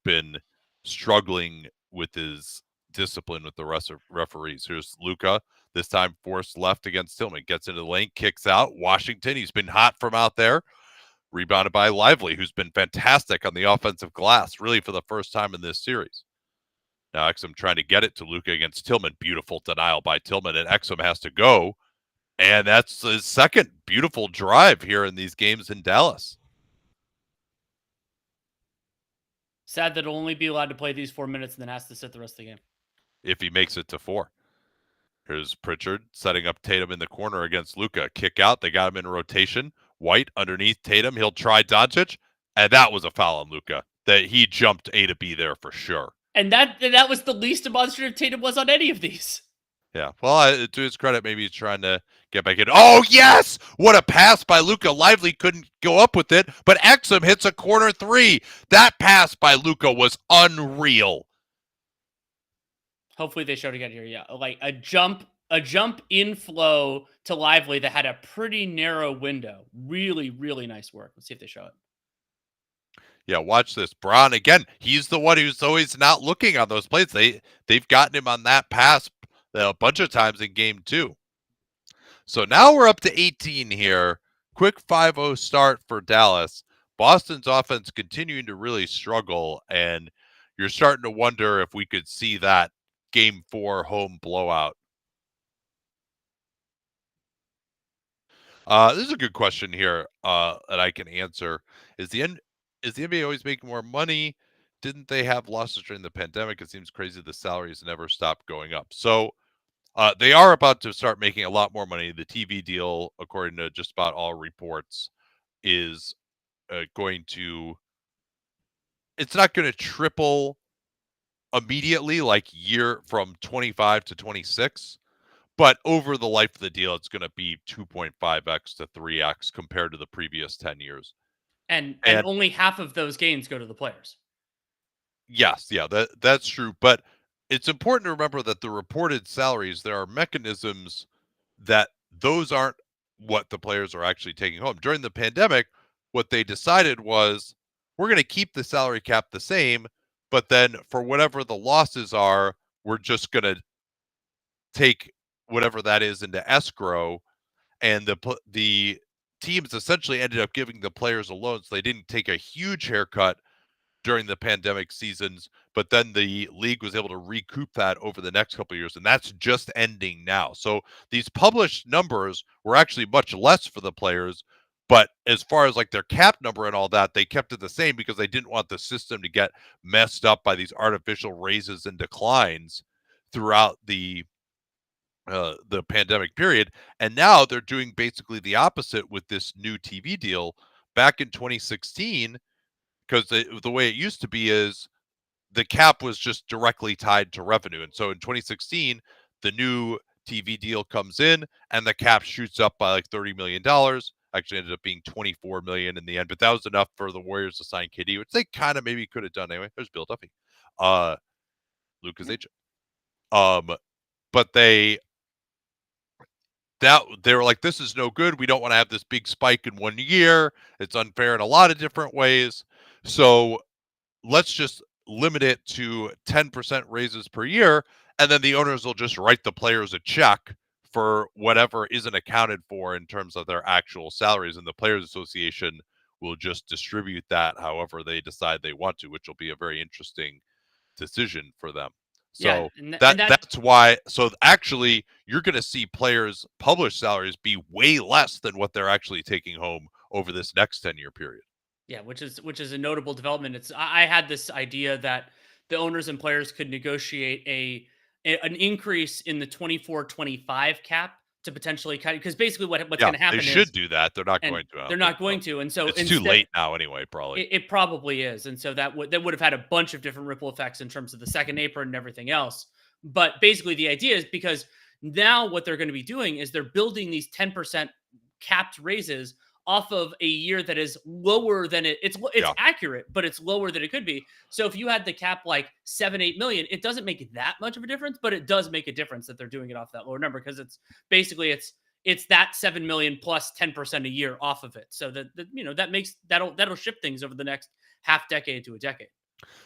been struggling with his discipline with the rest of referees. Here's Luka, this time forced left against Tillman. Gets into the lane, kicks out. Washington, he's been hot from out there. Rebounded by Lively, who's been fantastic on the offensive glass, really for the first time in this series. Now Exum trying to get it to Luka against Tillman. Beautiful denial by Tillman, and Exum has to go. And that's his second beautiful drive here in these games in Dallas. Sad that he'll only be allowed to play these 4 minutes and then has to sit the rest of the game. If he makes it to 4. Here's Pritchard setting up Tatum in the corner against Luka. Kick out. They got him in rotation. White underneath Tatum. He'll try Doncic. And that was a foul on Luka. That he jumped A to B there for sure. And that was the least demonstrative Tatum was on any of these. Yeah. Well, to his credit, maybe he's trying to get back in. Oh, yes! What a pass by Luka. Lively couldn't go up with it, but Exum hits a corner three. That pass by Luka was unreal. Hopefully they showed again here. Yeah. Like a jump in flow to Lively that had a pretty narrow window. Really, really nice work. Let's see if they show it. Yeah, watch this. Braun, again, he's the one who's always not looking on those plays. They've gotten him on that pass a bunch of times in game 2. So now we're up to 18 here. Quick 5-0 start for Dallas. Boston's offense continuing to really struggle, and you're starting to wonder if we could see that game 4 home blowout. This is a good question here that I can answer. Is the NBA always making more money? Didn't they have losses during the pandemic? It seems crazy the salaries never stopped going up. So they are about to start making a lot more money. The TV deal, according to just about all reports, is it's not going to triple immediately, like year from 25 to 26. But over the life of the deal, it's going to be 2.5x to 3x compared to the previous 10 years. And only half of those gains go to the players. Yes, yeah, that's true. But it's important to remember that the reported salaries, there are mechanisms that those aren't what the players are actually taking home. During the pandemic, what they decided was we're going to keep the salary cap the same, but then for whatever the losses are, we're just going to take whatever that is into escrow, and the teams essentially ended up giving the players a loan, so they didn't take a huge haircut during the pandemic seasons, but then the league was able to recoup that over the next couple of years, and that's just ending now. So these published numbers were actually much less for the players, but as far as like their cap number and all that, they kept it the same because they didn't want the system to get messed up by these artificial raises and declines throughout the pandemic period. And now they're doing basically the opposite with this new TV deal. Back in 2016, because the way it used to be is the cap was just directly tied to revenue. And so in 2016, the new TV deal comes in and the cap shoots up by like $30 million. Actually ended up being $24 million in the end, but that was enough for the Warriors to sign KD, which they kind of maybe could have done anyway. There's Bill Duffy, Lucas agent. But they were like, this is no good. We don't want to have this big spike in 1 year. It's unfair in a lot of different ways. So let's just limit it to 10% raises per year, and then the owners will just write the players a check for whatever isn't accounted for in terms of their actual salaries, and the Players Association will just distribute that however they decide they want to, which will be a very interesting decision for them. Yeah, So and that that's why. So actually, you're going to see players' published salaries be way less than what they're actually taking home over this next 10-year period. yeah, which is a notable development. I had this idea that the owners and players could negotiate an increase in the 24-25 cap to potentially kind of, because basically what's Yeah, going to they happen should is, do that. They're not and going to. I they're don't think not going so. to, and so It's too instead late now anyway, probably. it probably is, and so that would have had a bunch of different ripple effects in terms of the second apron and everything else. But basically, the idea is because now what they're going to be doing is they're building these 10% capped raises off of a year that is lower than it's Yeah. accurate, but it's lower than it could be. So if you had the cap like 7-8 million, it doesn't make that much of a difference, but it does make a difference that they're doing it off that lower number, because it's basically it's that 7 million plus 10% a year off of it. So that you know, that makes that'll shift things over the next half decade to a decade.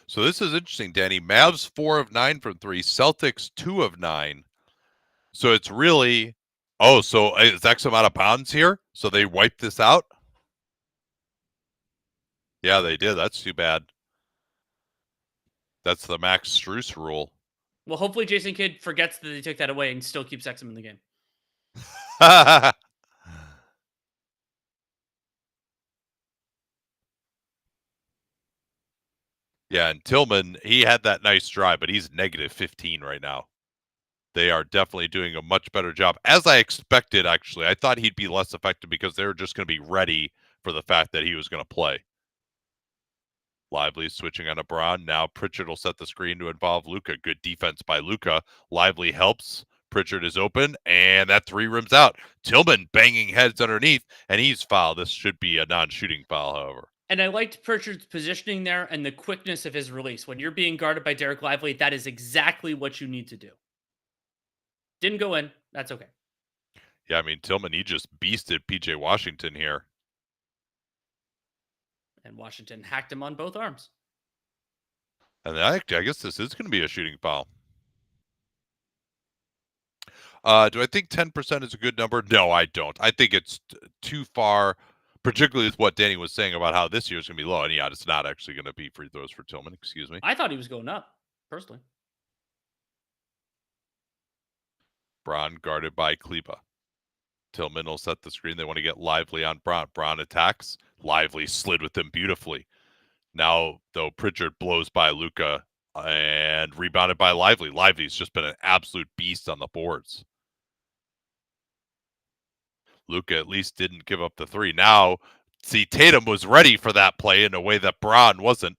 So this is interesting, Danny. Mavs 4 of 9 from 3, Celtics 2 of 9. So it's really, oh, so is X amount of bounds here? So they wiped this out? Yeah, they did. That's too bad. That's the Max Strus rule. Well, hopefully Jason Kidd forgets that they took that away and still keeps Exum in the game. Yeah, and Tillman, he had that nice drive, but he's negative 15 right now. They are definitely doing a much better job, as I expected, actually. I thought he'd be less effective because they were just going to be ready for the fact that he was going to play. Lively switching on to Braun. Now Pritchard will set the screen to involve Luka. Good defense by Luka. Lively helps. Pritchard is open, and that three rims out. Tillman banging heads underneath, and he's fouled. This should be a non-shooting foul, however. And I liked Pritchard's positioning there and the quickness of his release. When you're being guarded by Derek Lively, that is exactly what you need to do. Didn't go in. That's okay. Yeah, I mean, Tillman, he just beasted PJ Washington here. And Washington hacked him on both arms. And I guess this is going to be a shooting foul. Do I think 10% is a good number? No, I don't. I think it's too far, particularly with what Danny was saying about how this year's going to be low. And yeah, it's not actually going to be free throws for Tillman. Excuse me. I thought he was going up, personally. Braun guarded by Kleba. Tillman will set the screen. They want to get Lively on Braun. Braun attacks. Lively slid with him beautifully. Now, though, Pritchard blows by Luka and rebounded by Lively. Lively's just been an absolute beast on the boards. Luka at least didn't give up the three. Now, see, Tatum was ready for that play in a way that Braun wasn't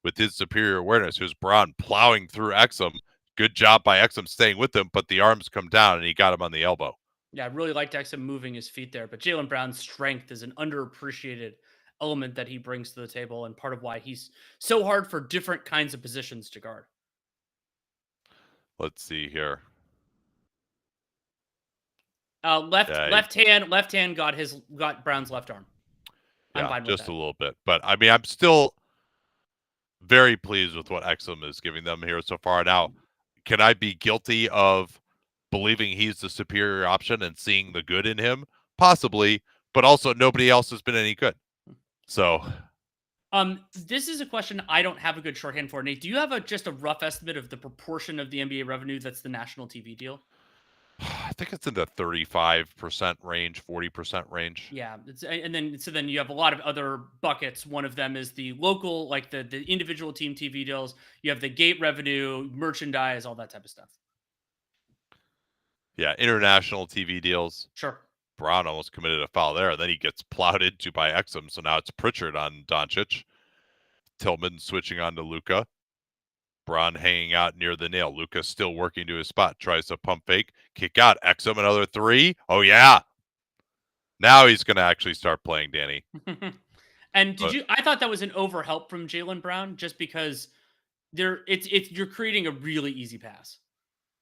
with his superior awareness. Here's Braun plowing through Exum. Good job by Exum staying with him, but the arms come down and he got him on the elbow. Yeah, I really liked Exum moving his feet there, but Jaylen Brown's strength is an underappreciated element that he brings to the table and part of why he's so hard for different kinds of positions to guard. Let's see here. Left hand got Brown's left arm. I'm fine with just that. a little bit. But I mean, I'm still very pleased with what Exum is giving them here so far. Now, can I be guilty of believing he's the superior option and seeing the good in him? Possibly, but also nobody else has been any good. So, this is a question I don't have a good shorthand for. Nate, do you have just a rough estimate of the proportion of the NBA revenue that's the national TV deal? I think it's in the 35% range, 40% range. Yeah, and then you have a lot of other buckets. One of them is the local, like the individual team TV deals. You have the gate revenue, merchandise, all that type of stuff. Yeah, international TV deals. Sure. Braun almost committed a foul there, and then he gets plowed into by Exum. So now it's Pritchard on Doncic. Tillman switching on to Luka. Braun hanging out near the nail. Luka still working to his spot. Tries to pump fake. Kick out. Exum another three. Oh, yeah. Now he's going to actually start playing, Danny. And I thought that was an overhelp from Jaylen Brown just because you're creating a really easy pass.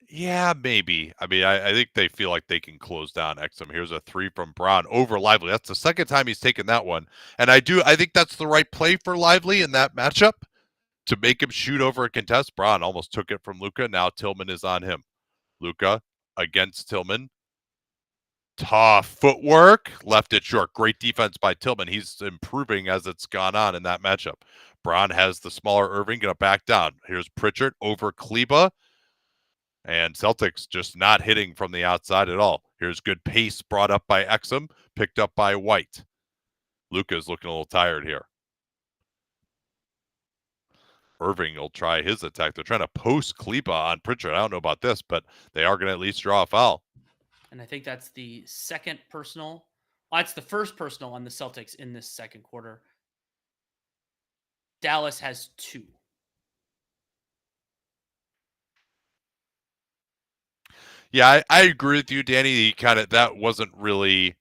Yeah, maybe. I mean, I think they feel like they can close down Exum. Here's a three from Braun over Lively. That's the second time he's taken that one. And I think that's the right play for Lively in that matchup. to make him shoot over a contest. Braun almost took it from Luka. Now Tillman is on him. Luka against Tillman. Tough footwork. Left it short. Great defense by Tillman. He's improving as it's gone on in that matchup. Braun has the smaller Irving. Going to back down. Here's Pritchard over Kleba. And Celtics just not hitting from the outside at all. Here's good pace brought up by Exum. Picked up by White. Luka's looking a little tired here. Irving will try his attack. They're trying to post Kleba on Pritchard. I don't know about this, but they are going to at least draw a foul. And I think that's the second personal. Well, that's the first personal on the Celtics in this second quarter. Dallas has 2. Yeah, I agree with you, Danny. That wasn't really.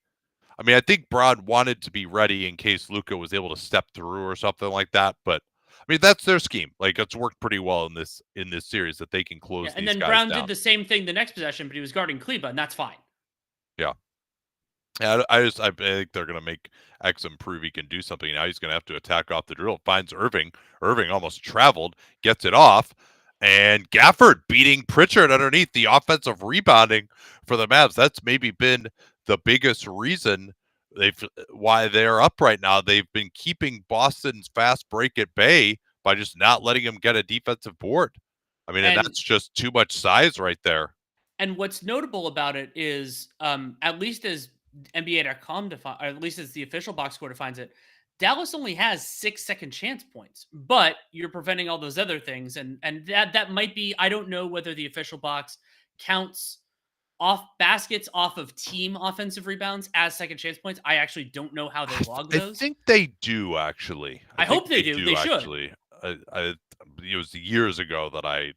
I mean, I think Braun wanted to be ready in case Luka was able to step through or something like that. But I mean, that's their scheme. Like it's worked pretty well in this series that they can close Yeah, and these then guys Brown down. did the same thing the next possession, but he was guarding Kleba, and that's fine. Yeah. Yeah, I think they're going to make Exum prove he can do something. Now he's going to have to attack off the drill. Finds Irving. Irving almost traveled, gets it off, and Gafford beating Pritchard underneath. The offensive rebounding for the Mavs. That's maybe been the biggest reason why they're up right now. They've been keeping Boston's fast break at bay by just not letting him get a defensive board. I mean, and that's just too much size right there. And what's notable about it is, at least as NBA.com define, or at least as the official box score defines it, Dallas only has 6 second chance points, but you're preventing all those other things, and that might be. I don't know whether the official box counts off baskets off of team offensive rebounds as second chance points. I actually don't know how they log those. I think they do actually. I hope they do. They should. Actually. It was years ago that I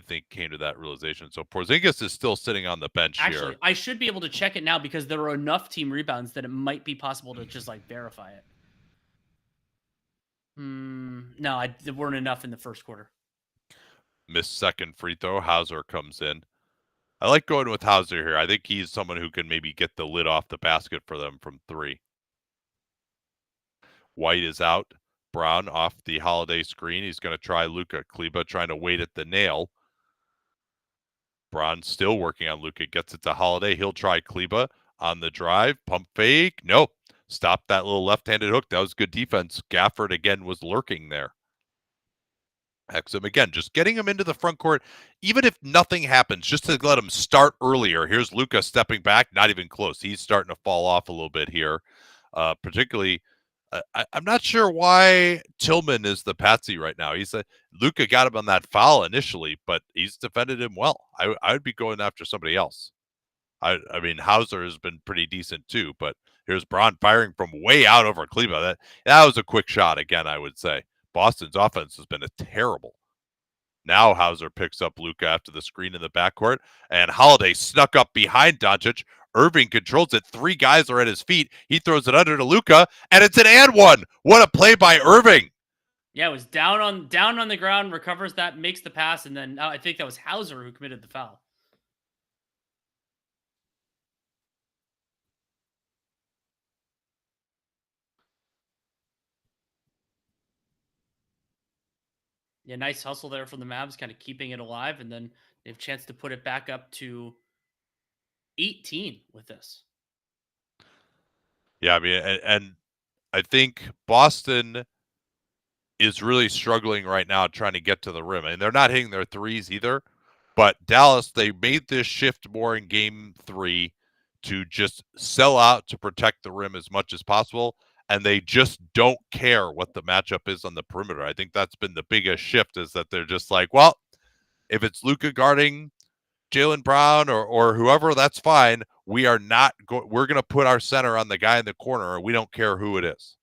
think came to that realization. So Porzingis is still sitting on the bench Actually, here. I should be able to check it now because there are enough team rebounds that it might be possible to just like verify it. No, there weren't enough in the first quarter. Missed second free throw. Hauser comes in. I like going with Hauser here. I think he's someone who can maybe get the lid off the basket for them from 3. White is out. Brown off the Holiday screen. He's going to try Luka. Kleba trying to wait at the nail. Braun still working on Luka. Gets it to Holiday. He'll try Kleba on the drive. Pump fake. Nope. Stop that little left-handed hook. That was good defense. Gafford again was lurking there. Exum again, just getting him into the front court, even if nothing happens, just to let him start earlier. Here's Luka stepping back, not even close. He's starting to fall off a little bit here. Particularly, I'm not sure why Tillman is the patsy right now. Luka got him on that foul initially, but he's defended him well. I would be going after somebody else. I mean, Hauser has been pretty decent too, but here's Braun firing from way out over Kleba. That was a quick shot again, I would say. Boston's offense has been terrible. Now Hauser picks up Luka after the screen in the backcourt, and Holiday snuck up behind Doncic. Irving controls it. 3 guys are at his feet. He throws it under to Luka, and it's an and one. What a play by Irving! Yeah, it was down on the ground, recovers that, makes the pass, and then I think that was Hauser who committed the foul. Yeah, nice hustle there from the Mavs, kind of keeping it alive, and then they have a chance to put it back up to 18 with this. Yeah, I mean, and I think Boston is really struggling right now trying to get to the rim. And they're not hitting their threes either. But Dallas, they made this shift more in game 3 to just sell out to protect the rim as much as possible. And they just don't care what the matchup is on the perimeter. I think that's been the biggest shift, is that they're just like, well, if it's Luka guarding Jaylen Brown or whoever, that's fine. We are not we're going to put our center on the guy in the corner, and we don't care who it is.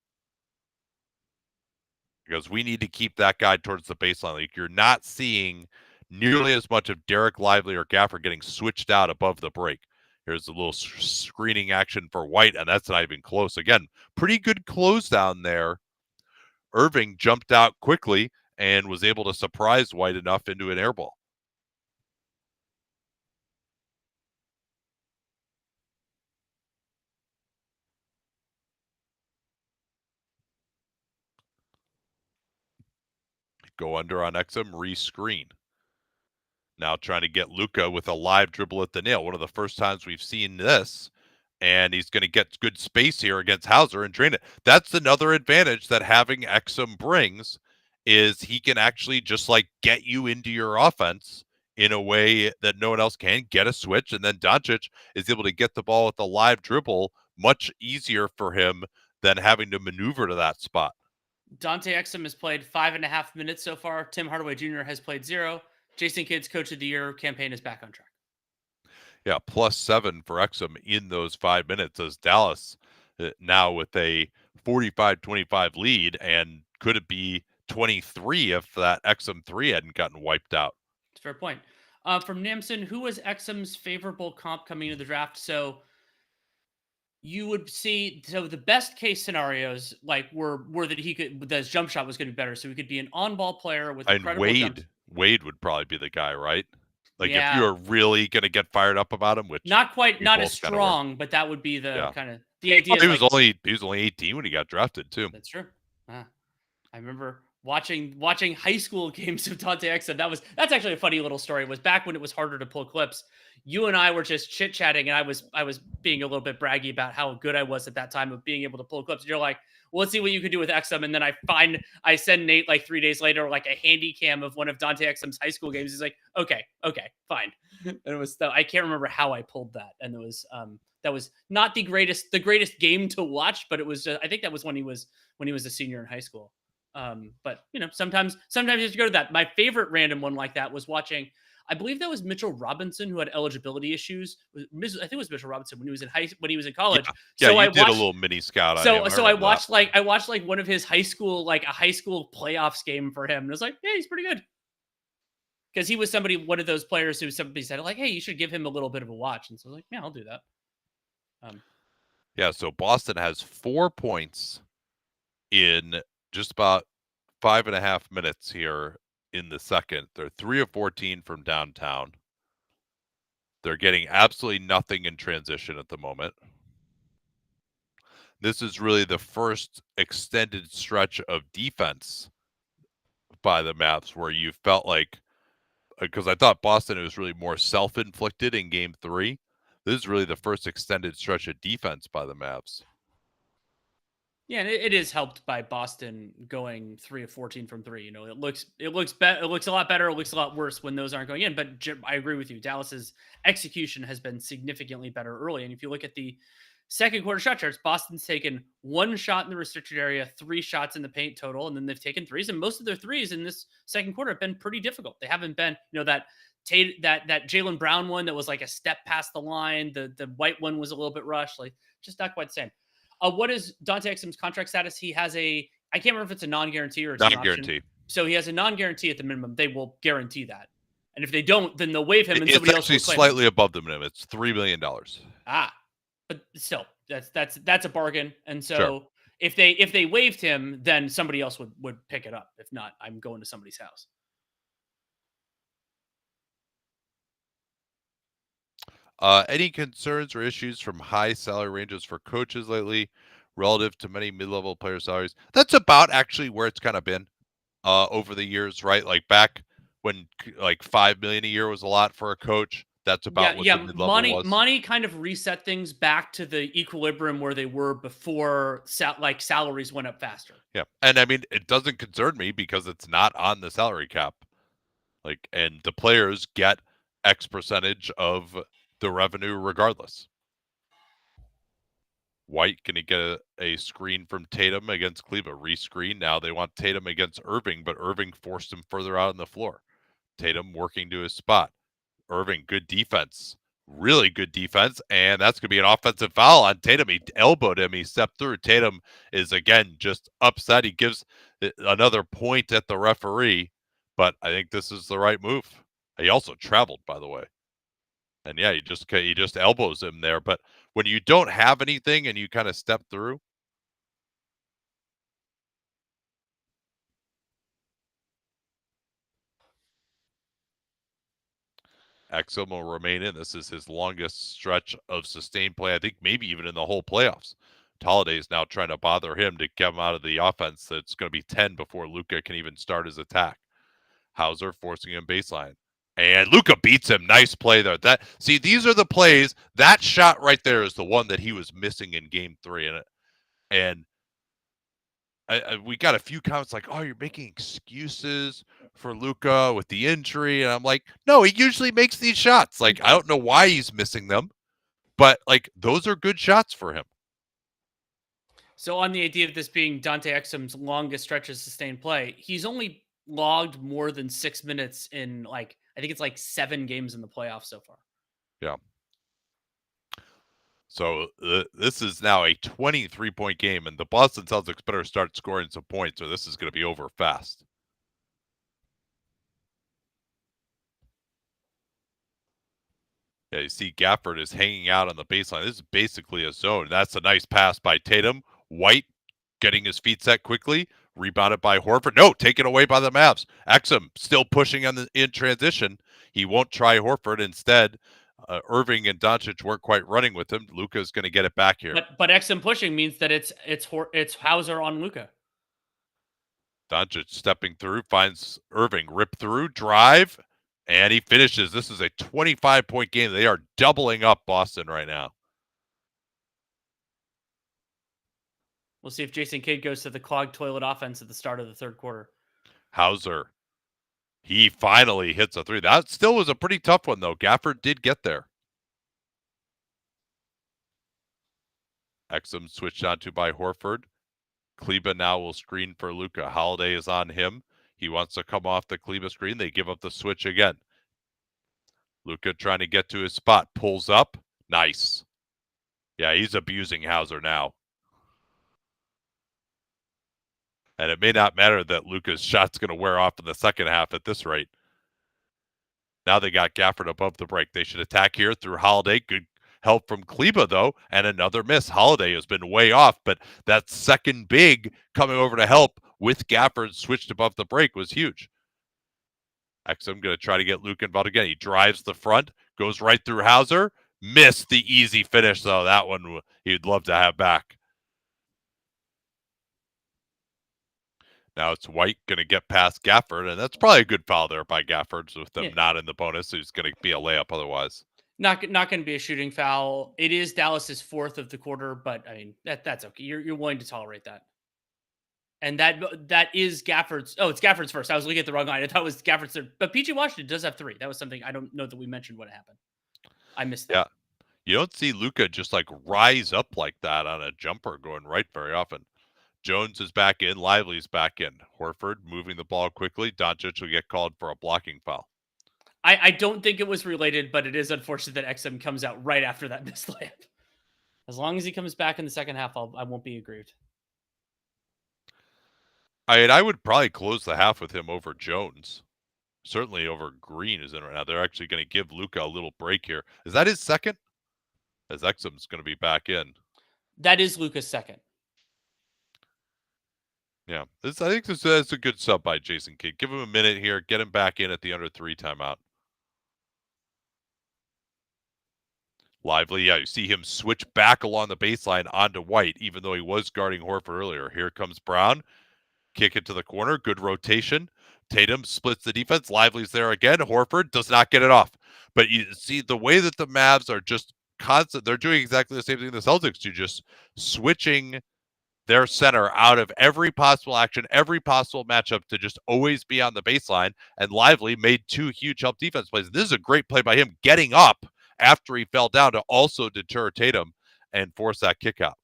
Because we need to keep that guy towards the baseline. Like, you're not seeing nearly as much of Derek Lively or Gafford getting switched out above the break. Here's a little screening action for White, and that's not even close. Again, pretty good close down there. Irving jumped out quickly and was able to surprise White enough into an air ball. go under on Exum, re-screen. Now trying to get Luka with a live dribble at the nail. One of the first times we've seen this. And he's going to get good space here against Hauser and drain it. That's another advantage that having Exum brings is he can actually just like get you into your offense in a way that no one else can, get a switch. And then Doncic is able to get the ball with a live dribble much easier for him than having to maneuver to that spot. Dante Exum has played 5.5 minutes so far. Tim Hardaway Jr. has played 0. Jason Kidd's Coach of the Year campaign is back on track. Yeah, +7 for Exum in those 5 minutes as Dallas now with a 45-25 lead, and could it be 23 if that Exum 3 hadn't gotten wiped out? That's a fair point. From Namson, who was Exum's favorable comp coming into the draft? So you would see, so the best case scenarios like were that he could, that his jump shot was going to be better, so he could be an on-ball player with And incredible jump. Wade would probably be the guy, right? Like if Yeah. you're really going to get fired up about him, which Not quite, we not as both kinda were. strong, but that would be the Yeah. kind of the idea. Well, is like, he was only 18 when he got drafted too. that's true. I remember watching high school games of Dante Exum. That's actually a funny little story. It was back when it was harder to pull clips. You and I were just chit chatting, and I was being a little bit braggy about how good I was at that time of being able to pull clips. And you're like, well, let's see what you can do with Exum. And then I send Nate like 3 days later like a handy cam of one of Dante Exum's high school games. He's like, okay, fine. And it was I can't remember how I pulled that, and it was that was not the greatest game to watch, but it was I think that was when he was a senior in high school. But sometimes you have to go to that. My favorite random one like that was watching, I believe that was Mitchell Robinson, who had eligibility issues. I think it was Mitchell Robinson when he was in college. Yeah, so you did a little mini scout on him. So I watched like one of his high school, like a high school playoffs game for him, and I was like, yeah, he's pretty good. Because he was one of those players who somebody said like, hey, you should give him a little bit of a watch, and so I was like, yeah, I'll do that. Yeah, so Boston has 4 points in just about 5.5 minutes here in the second. They're 3 of 14 from downtown. They're getting absolutely nothing in transition at the moment. This is really the first extended stretch of defense by the Mavs where you felt like, because I thought Boston was really more self-inflicted in game 3. This is really the first extended stretch of defense by the Mavs. Yeah, and it is helped by Boston going 3 of 14 from 3. It looks a lot better. It looks a lot worse when those aren't going in. But I agree with you. Dallas's execution has been significantly better early. And if you look at the second quarter shot charts, Boston's taken 1 shot in the restricted area, 3 shots in the paint total, and then they've taken threes. And most of their threes in this second quarter have been pretty difficult. They haven't been, that Jaylen Brown one that was like a step past the line. The White one was a little bit rushed, like just not quite the same. What is Dante Exum's contract status? He has I can't remember if it's a non-guarantee or it's non-guarantee. So he has a non-guarantee at the minimum. They will guarantee that. And if they don't, then they'll waive him and it's somebody else will actually claim slightly him. above the minimum. It's $3 million. But still, that's a bargain. And so Sure. if they waived him, then somebody else would pick it up. If not, I'm going to somebody's house. Any concerns or issues from high salary ranges for coaches lately relative to many mid-level player salaries? That's about actually where it's kind of been over the years, right? Like back when like $5 million a year was a lot for a coach. That's about what the mid-level was. Money kind of reset things back to the equilibrium where they were before salaries went up faster. Yeah. And I mean, it doesn't concern me because it's not on the salary cap. Like, and the players get X percentage of the revenue regardless. White going to get a screen from Tatum against Cleveland, rescreen. Now they want Tatum against Irving, but Irving forced him further out on the floor. Tatum working to his spot. Irving, good defense, really good defense, and that's going to be an offensive foul on Tatum. He elbowed him. He stepped through. Tatum is, again, just upset. He gives another point at the referee, but I think this is the right move. He also traveled, by the way. And yeah, he just elbows him there. But when you don't have anything and you kind of step through, Exum will remain in. This is his longest stretch of sustained play, I think maybe even in the whole playoffs. Holiday is now trying to bother him to get him out of the offense. It's going to be 10 before Luka can even start his attack. Hauser forcing him baseline. And Luka beats him. Nice play there. These are the plays. That shot right there is the one that he was missing in game 3. And we got a few comments like, "Oh, you're making excuses for Luka with the injury." And I'm like, no, he usually makes these shots. Like, I don't know why he's missing them, but like those are good shots for him. So on the idea of this being Dante Exum's longest stretch of sustained play, he's only logged more than 6 minutes in I think it's 7 games in the playoffs so far. Yeah. So this is now a 23-point game, and the Boston Celtics better start scoring some points, or this is going to be over fast. Yeah, you see Gafford is hanging out on the baseline. This is basically a zone. That's a nice pass by Tatum. White getting his feet set quickly. Rebounded by Horford. No, taken away by the Mavs. Exum still pushing in transition. He won't try Horford. Instead, Irving and Doncic weren't quite running with him. Luka's going to get it back here. But Exum pushing means that it's Hauser on Luka. Doncic stepping through, finds Irving, rip through, drive, and he finishes. This is a 25-point game. They are doubling up Boston right now. We'll see if Jason Kidd goes to the clogged toilet offense at the start of the third quarter. Hauser. He finally hits a 3. That still was a pretty tough one, though. Gafford did get there. Exum switched onto by Horford. Kleba now will screen for Luka. Holiday is on him. He wants to come off the Kleba screen. They give up the switch again. Luka trying to get to his spot. Pulls up. Nice. Yeah, he's abusing Hauser now. And it may not matter that Luka's shot's going to wear off in the second half at this rate. Now they got Gafford above the break. They should attack here through Holiday. Good help from Kleba, though, and another miss. Holiday has been way off, but that second big coming over to help with Gafford switched above the break was huge. Exum going to try to get Luka involved again. He drives the front, goes right through Hauser. Missed the easy finish, though. That one he'd love to have back. Now it's White going to get past Gafford, and that's probably a good foul there by Gafford with them not in the bonus. So it's going to be a layup otherwise. Not going to be a shooting foul. It is Dallas's 4th of the quarter, but I mean that's okay. You're willing to tolerate that, and that is Gafford's. Oh, it's Gafford's first. I was looking at the wrong line. I thought it was Gafford's third, but PG Washington does have 3. That was something I don't know that we mentioned what happened. I missed that. Yeah, you don't see Luka just like rise up like that on a jumper going right very often. Jones is back in. Lively's back in. Horford moving the ball quickly. Doncic will get called for a blocking foul. I don't think it was related, but it is unfortunate that Exum comes out right after that missed layup. As long as he comes back in the second half, I won't be aggrieved. I would probably close the half with him over Jones. Certainly over Green is in right now. They're actually going to give Luka a little break here. Is that his second? As Exum's going to be back in. That is Luka's second. Yeah, I think this is a good sub by Jason Kidd. Give him a minute here. Get him back in at the under 3 timeout. Lively, yeah, you see him switch back along the baseline onto White, even though he was guarding Horford earlier. Here comes Brown. Kick it to the corner. Good rotation. Tatum splits the defense. Lively's there again. Horford does not get it off. But you see the way that the Mavs are just constant. They're doing exactly the same thing the Celtics do, just switching their center out of every possible action, every possible matchup to just always be on the baseline. And Lively made 2 huge help defense plays. This is a great play by him getting up after he fell down to also deter Tatum and force that kick out.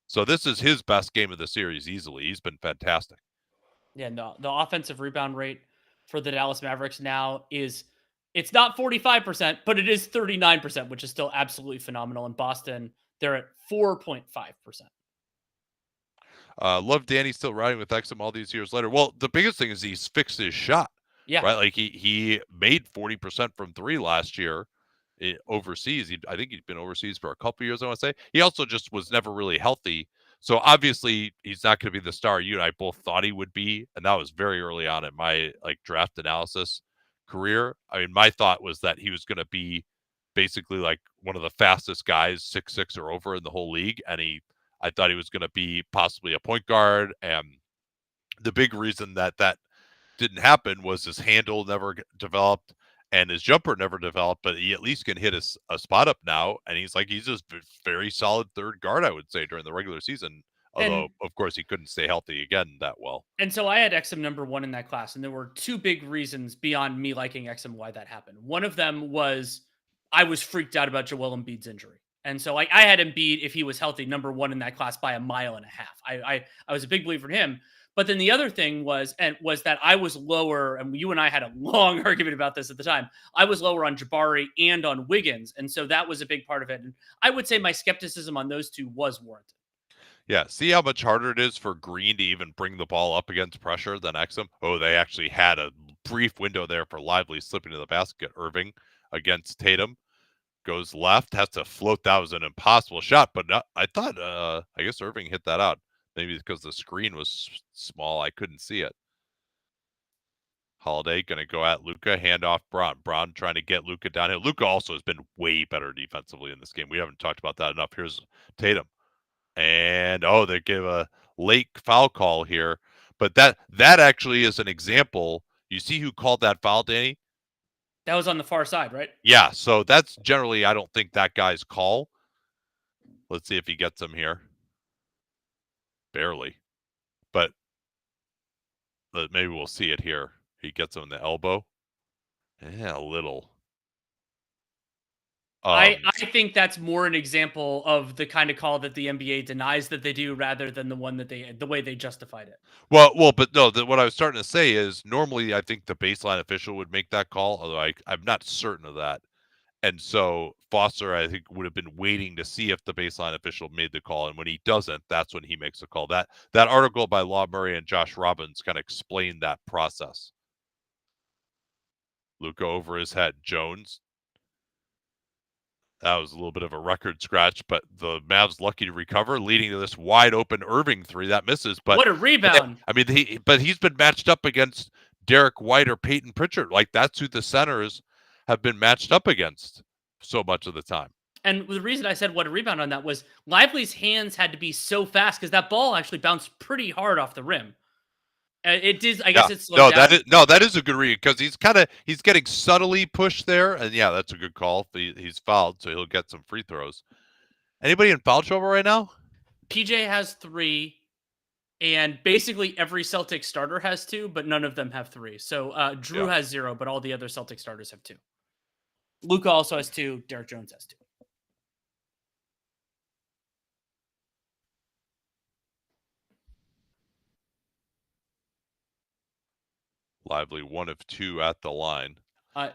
So this is his best game of the series easily. He's been fantastic. Yeah, no, the offensive rebound rate for the Dallas Mavericks now it's not 45%, but it is 39%, which is still absolutely phenomenal. In Boston, they're at 4.5%. Love Danny still riding with Exum all these years later. Well, the biggest thing is he's fixed his shot. Yeah. Right? Like he made 40% from 3 last year overseas. I think he'd been overseas for a couple years, I want to say. He also just was never really healthy. So obviously he's not going to be the star you and I both thought he would be. And that was very early on in my draft analysis career. I mean, my thought was that he was going to be basically like one of the fastest guys, 6'6" or over in the whole league. And I thought he was going to be possibly a point guard. And the big reason that didn't happen was his handle never developed and his jumper never developed, but he at least can hit a spot up now, and he's just very solid third guard, I would say, during the regular season. Although, And of course, he couldn't stay healthy again that well. And so I had XM number one in that class, and there were two big reasons beyond me liking XM why that happened. One of them was I was freaked out about Joel Embiid's injury. And so I had Embiid, if he was healthy, number one in that class by a mile and a half. I was a big believer in him. But then the other thing was that I was lower, and you and I had a long argument about this at the time. I was lower on Jabari and on Wiggins, and so that was a big part of it. And I would say my skepticism on those two was warranted. Yeah, see how much harder it is for Green to even bring the ball up against pressure than Exum? Oh, they actually had a brief window there for Lively slipping to the basket. Irving against Tatum goes left, has to float. That was an impossible shot, but I thought, I guess Irving hit that out. Maybe because the screen was small, I couldn't see it. Holiday going to go at Luka, handoff Braun. Braun trying to get Luka down here. Luka also has been way better defensively in this game. We haven't talked about that enough. Here's Tatum. And they give a late foul call here. But that actually is an example. You see who called that foul, Danny? That was on the far side, right? Yeah, so that's generally, I don't think that guy's call. Let's see if he gets him here. Barely. But maybe we'll see it here. He gets him in the elbow. Yeah, a little. I think that's more an example of the kind of call that the NBA denies that they do, rather than the way they justified it. Well, but no. What I was starting to say is normally I think the baseline official would make that call, although I'm not certain of that. And so Foster, I think, would have been waiting to see if the baseline official made the call, and when he doesn't, that's when he makes the call. That article by Law Murray and Josh Robbins kind of explained that process. Luka over his head. Jones. That was a little bit of a record scratch, but the Mavs lucky to recover, leading to this wide open Irving three that misses. But what a rebound! I mean, he's been matched up against Derek White or Peyton Pritchard. Like, that's who the centers have been matched up against so much of the time. And the reason I said what a rebound on that was Lively's hands had to be so fast because that ball actually bounced pretty hard off the rim. It did. I guess it slowed down. That is a good read because he's getting subtly pushed there, and yeah, that's a good call. He's fouled, so he'll get some free throws. Anybody in foul trouble right now? PJ has 3, and basically every Celtics starter has 2, but none of them have 3. So Drew has 0, but all the other Celtics starters have 2. Luka also has 2. Derek Jones has 2. Lively 1 of 2 at the line. So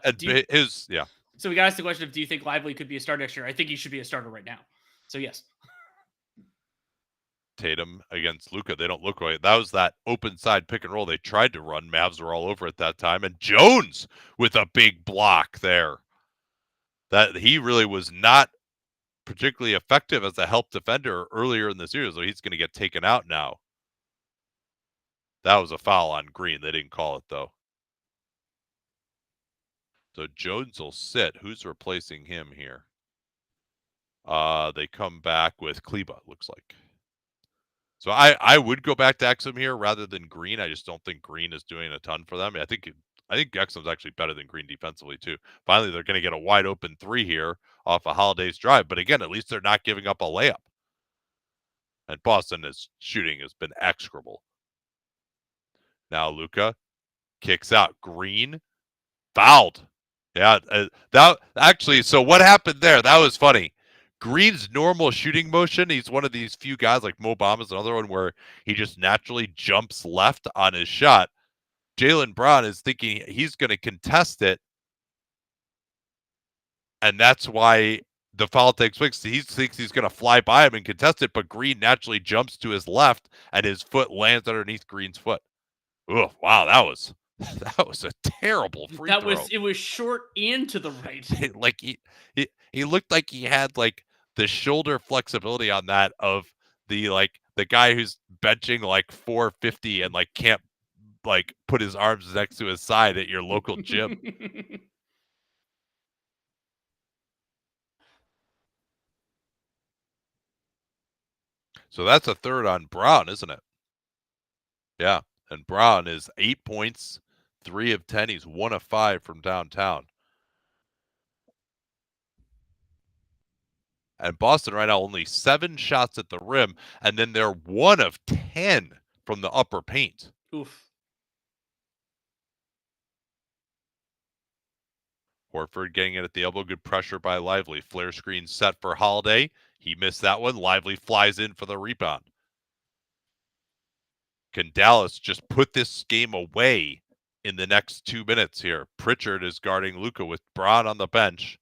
we got asked the question of, do you think Lively could be a starter next year? I think he should be a starter right now. So yes. Tatum against Luka. They don't look right. That was that open side pick and roll they tried to run. Mavs were all over at that time. And Jones with a big block there. That he really was not particularly effective as a help defender earlier in the series, so he's going to get taken out now. That was a foul on Green. They didn't call it, though. So Jones will sit. Who's replacing him here? They come back with Kleba, looks like. So I would go back to Exum here rather than Green. I just don't think Green is doing a ton for them. I think Exum's actually better than Green defensively, too. Finally, they're going to get a wide open 3 here off a Holiday's drive. But again, at least they're not giving up a layup. And Boston's shooting has been execrable. Now Luka kicks out. Green fouled. Yeah, that actually. So what happened there? That was funny. Green's normal shooting motion. He's one of these few guys, like Mo Bama's another one, where he just naturally jumps left on his shot. Jaylen Brown is thinking he's going to contest it, and that's why the foul takes place. He thinks he's going to fly by him and contest it, but Green naturally jumps to his left, and his foot lands underneath Green's foot. Oh, wow, that was a terrible free throw. It was short and to the right. Like he looked like he had like the shoulder flexibility on that of the guy who's benching like 450 and like can't like put his arms next to his side at your local gym. So that's a third on Brown, isn't it? Yeah. And Brown is 8 points, 3 of 10. He's 1 of 5 from downtown. And Boston right now only 7 shots at the rim, and then they're 1 of 10 from the upper paint. Oof. Horford getting it at the elbow. Good pressure by Lively. Flare screen set for Holiday. He missed that one. Lively flies in for the rebound. Can Dallas just put this game away in the next 2 minutes here? Pritchard is guarding Luka with Braun on the bench.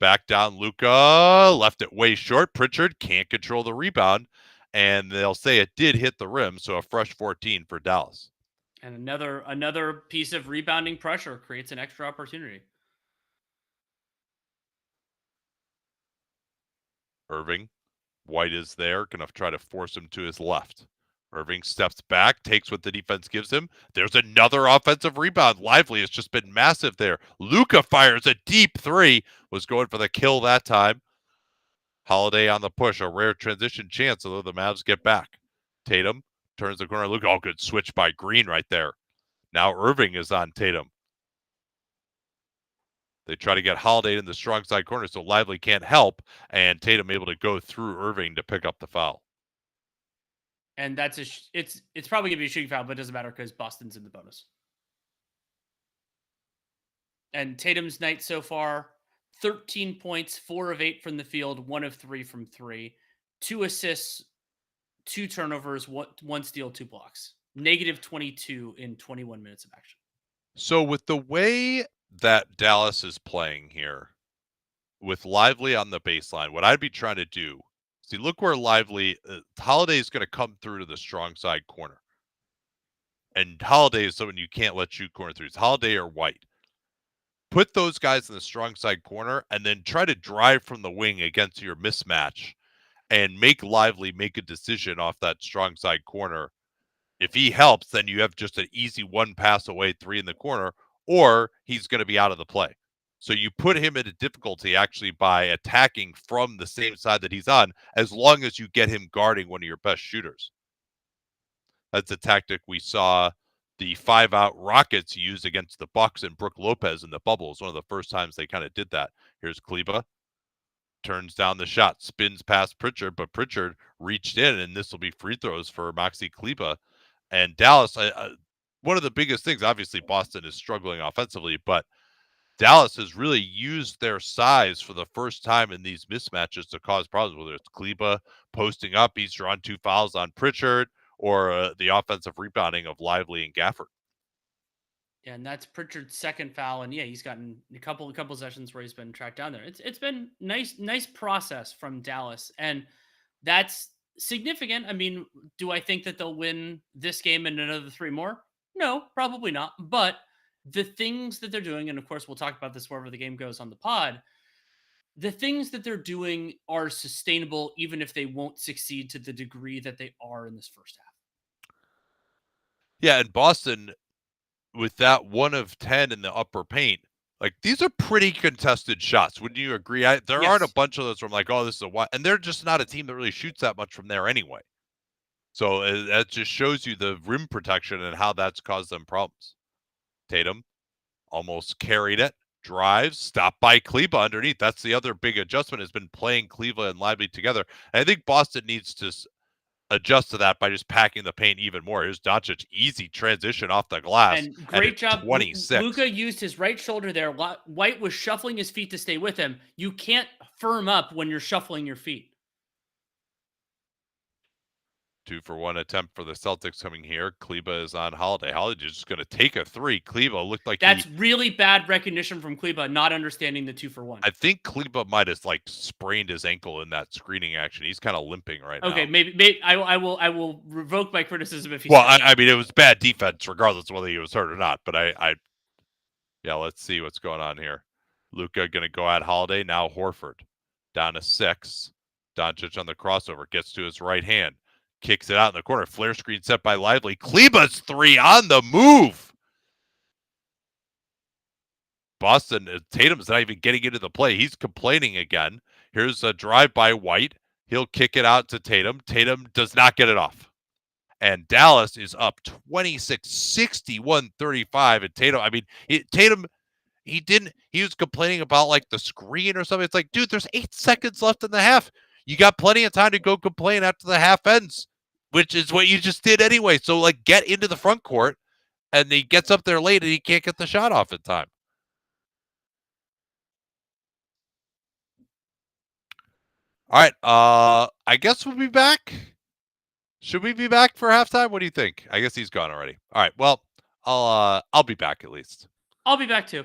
Back down Luka. Left it way short. Pritchard can't control the rebound. And they'll say it did hit the rim, so a fresh 14 for Dallas. And another piece of rebounding pressure creates an extra opportunity. Irving. White is there, going to try to force him to his left. Irving steps back, takes what the defense gives him. There's another offensive rebound. Lively has just been massive there. Luka fires a deep three. Was going for the kill that time. Holiday on the push, a rare transition chance, although the Mavs get back. Tatum turns the corner. Luka, good switch by Green right there. Now Irving is on Tatum. They try to get Holiday in the strong side corner, so Lively can't help, and Tatum able to go through Irving to pick up the foul. And that's it's probably gonna be a shooting foul, but it doesn't matter because Boston's in the bonus. And Tatum's night so far: 13 points, 4 of 8 from the field, 1 of 3 from 3, 2 assists, 2 turnovers, 1 steal, 2 blocks. Negative 22 in 21 minutes of action. So with the way that Dallas is playing here, with Lively on the baseline, what I'd be trying to do, see, look where Lively, Holiday is going to come through to the strong side corner. And Holiday is someone you can't let shoot corner threes. Holiday or White. Put those guys in the strong side corner and then try to drive from the wing against your mismatch and make Lively make a decision off that strong side corner. If he helps, then you have just an easy one pass away 3 in the corner, or he's going to be out of the play. So you put him into difficulty actually by attacking from the same side that he's on, as long as you get him guarding one of your best shooters. That's a tactic we saw the 5-out Rockets use against the Bucks and Brook Lopez in the bubble. It was one of the first times they kind of did that. Here's Kleba. Turns down the shot, spins past Pritchard, but Pritchard reached in, and this will be free throws for Maxi Kleba. And Dallas, one of the biggest things, obviously Boston is struggling offensively, but Dallas has really used their size for the first time in these mismatches to cause problems, whether it's Kleba posting up, he's drawn 2 fouls on Pritchard, or the offensive rebounding of Lively and Gafford. Yeah, and that's Pritchard's second foul, and yeah, he's gotten a couple sessions where he's been tracked down there. It's been nice process from Dallas, and that's significant. I mean, do I think that they'll win this game and another 3 more? No, probably not. But the things that they're doing, and of course we'll talk about this wherever the game goes on the pod, the things that they're doing are sustainable, even if they won't succeed to the degree that they are in this first half. Yeah, and Boston, with that 1 of 10 in the upper paint, like, these are pretty contested shots. Wouldn't you agree? There aren't a bunch of those where I'm like, oh, this is a what? And they're just not a team that really shoots that much from there anyway. So that just shows you the rim protection and how that's caused them problems. Tatum almost carried it, drives, stopped by Kleba underneath. That's the other big adjustment, has been playing Kleba and Lively together. And I think Boston needs to adjust to that by just packing the paint even more. Here's Doncic, easy transition off the glass. And great job. 26. Luka used his right shoulder there. White was shuffling his feet to stay with him. You can't firm up when you're shuffling your feet. 2-for-1 attempt for the Celtics coming here. Kleba is on Holiday. Holiday just going to take a 3. Kleba looked like that's really bad recognition from Kleba, not understanding the 2-for-1. I think Kleba might have sprained his ankle in that screening action. He's kind of limping right now. Okay, maybe I will revoke my criticism if he's. Well, I mean, it was bad defense regardless of whether he was hurt or not. But yeah, let's see what's going on here. Luka going to go at Holiday. Now Horford down to 6. Doncic on the crossover, gets to his right hand. Kicks it out in the corner. Flare screen set by Lively. Kleba's 3 on the move. Boston, Tatum's not even getting into the play. He's complaining again. Here's a drive by White. He'll kick it out to Tatum. Tatum does not get it off. and Dallas is up 26-60, 135. And Tatum, I mean, Tatum, he was complaining about like the screen or something. It's like, dude, there's 8 seconds left in the half. You got plenty of time to go complain after the half ends, which is what you just did anyway. So, like, get into the front court, and he gets up there late and he can't get the shot off in time. All right. I guess we'll be back. Should we be back for halftime? What do you think? I guess he's gone already. All right. Well, I'll be back at least. I'll be back too.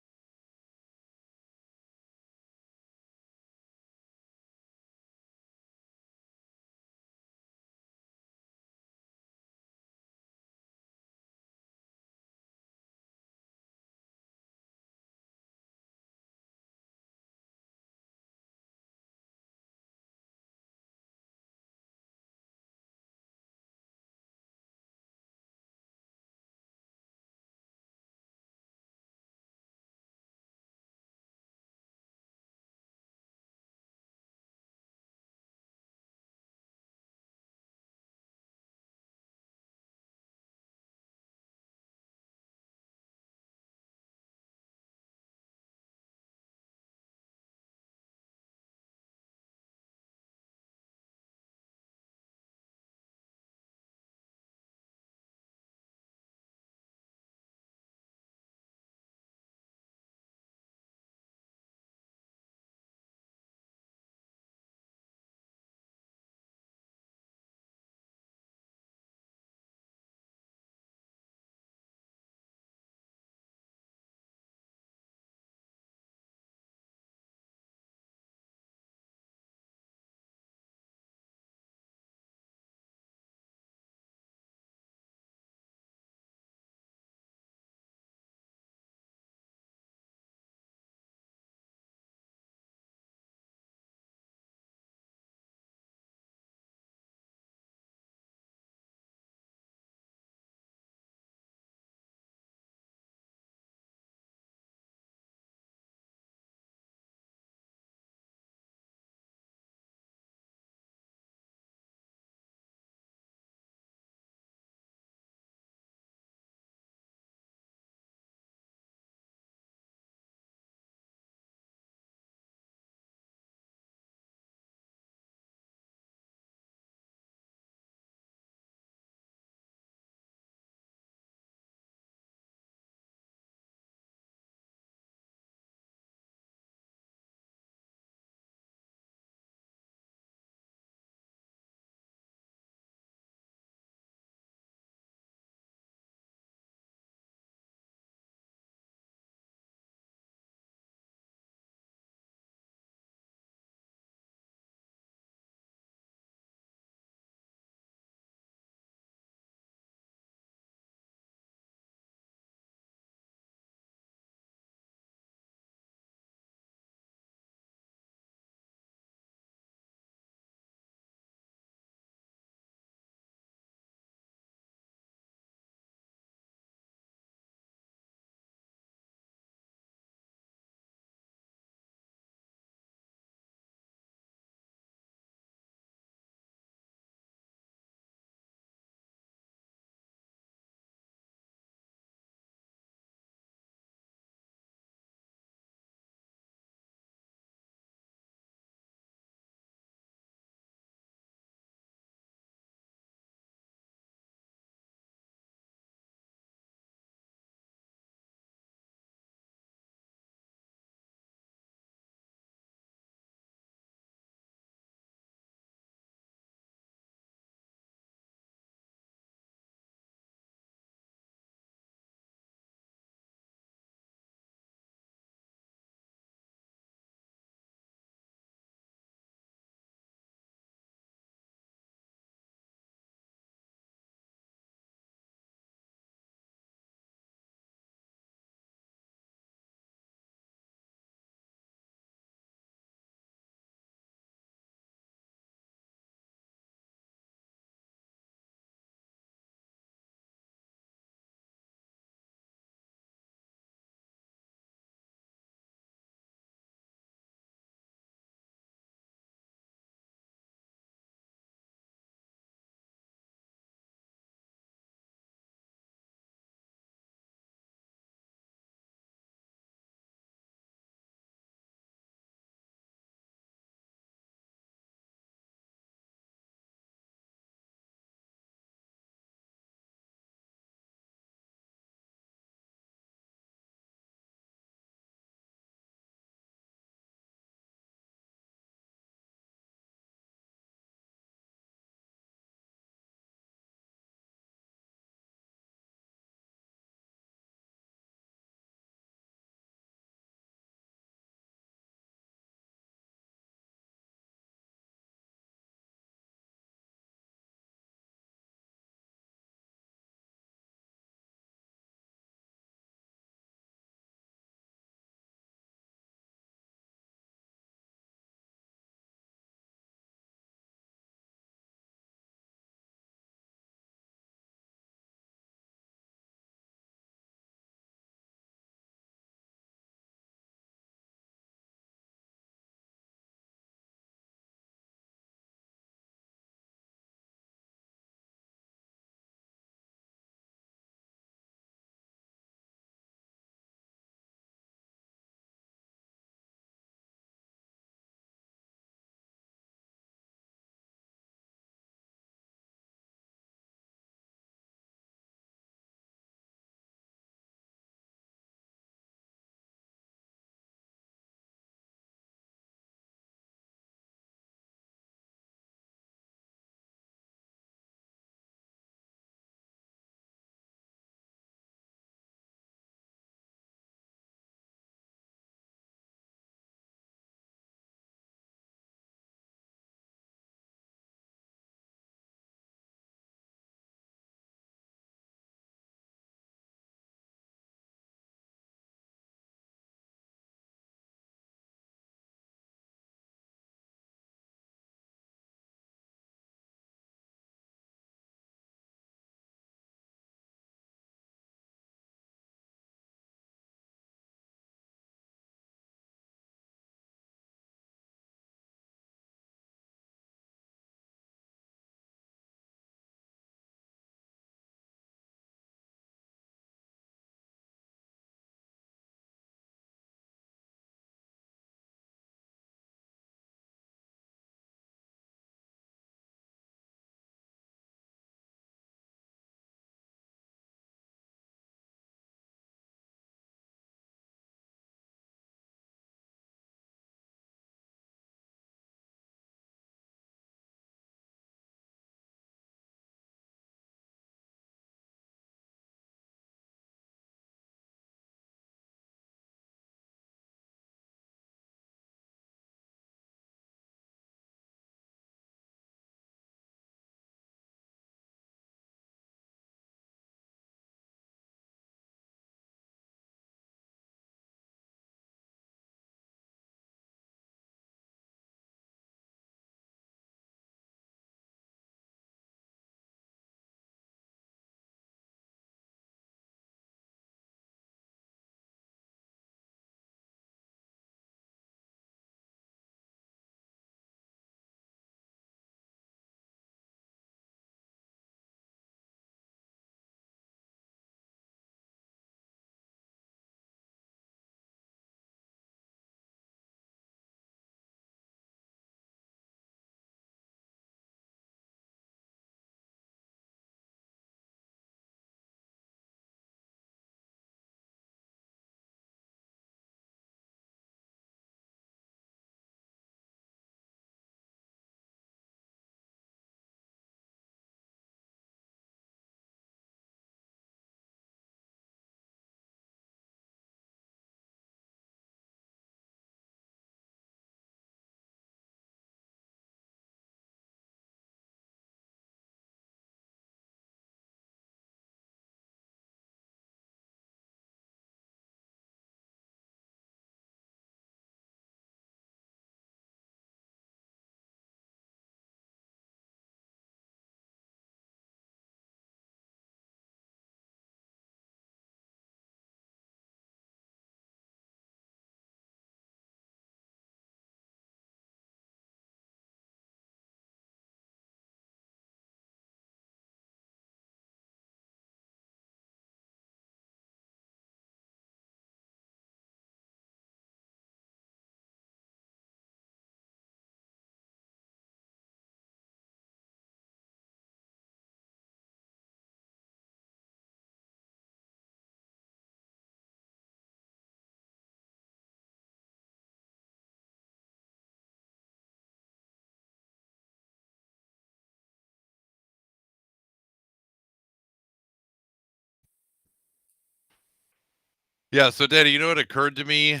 Yeah, so Danny, you know what occurred to me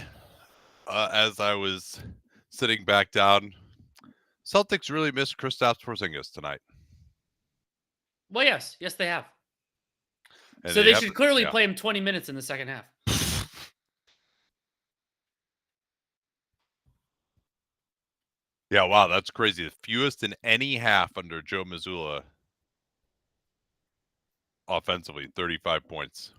as I was sitting back down? Celtics really missed Kristaps Porzingis tonight, Well, yes, yes, they have. and So they they should haven't. clearly Yeah, play him 20 minutes in the second half. yeah. Wow, that's crazy. The fewest in any half under Joe Mazzulla offensively, 35 points.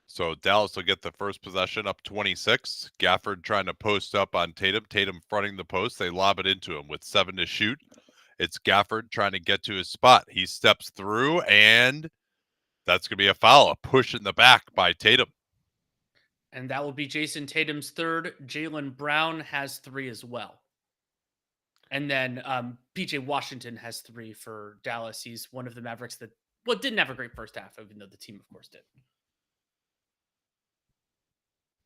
So Dallas will get the first possession up 26. Gafford trying to post up on Tatum. Tatum fronting the post. They lob it into him with 7 to shoot. It's Gafford trying to get to his spot. He steps through, and that's going to be a foul, a push in the back by Tatum. And that will be Jason Tatum's third. Jaylen Brown has 3 as well. And then PJ Washington has 3 for Dallas. He's one of the Mavericks that, well, didn't have a great first half, even though the team, of course, did.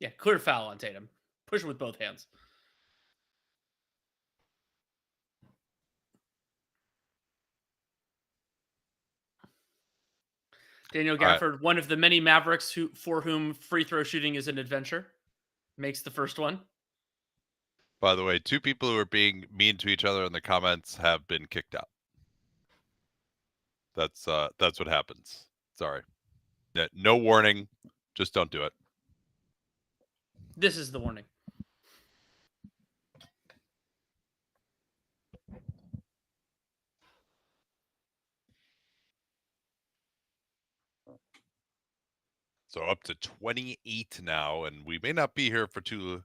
Yeah, clear foul on Tatum. Push with both hands. Daniel Gafford, one of the many Mavericks for whom free throw shooting is an adventure, makes the first one. By the way, 2 people who are being mean to each other in the comments have been kicked out. That's what happens. Sorry. No warning. Just don't do it. This is the warning. So up to 28 now, and we may not be here for too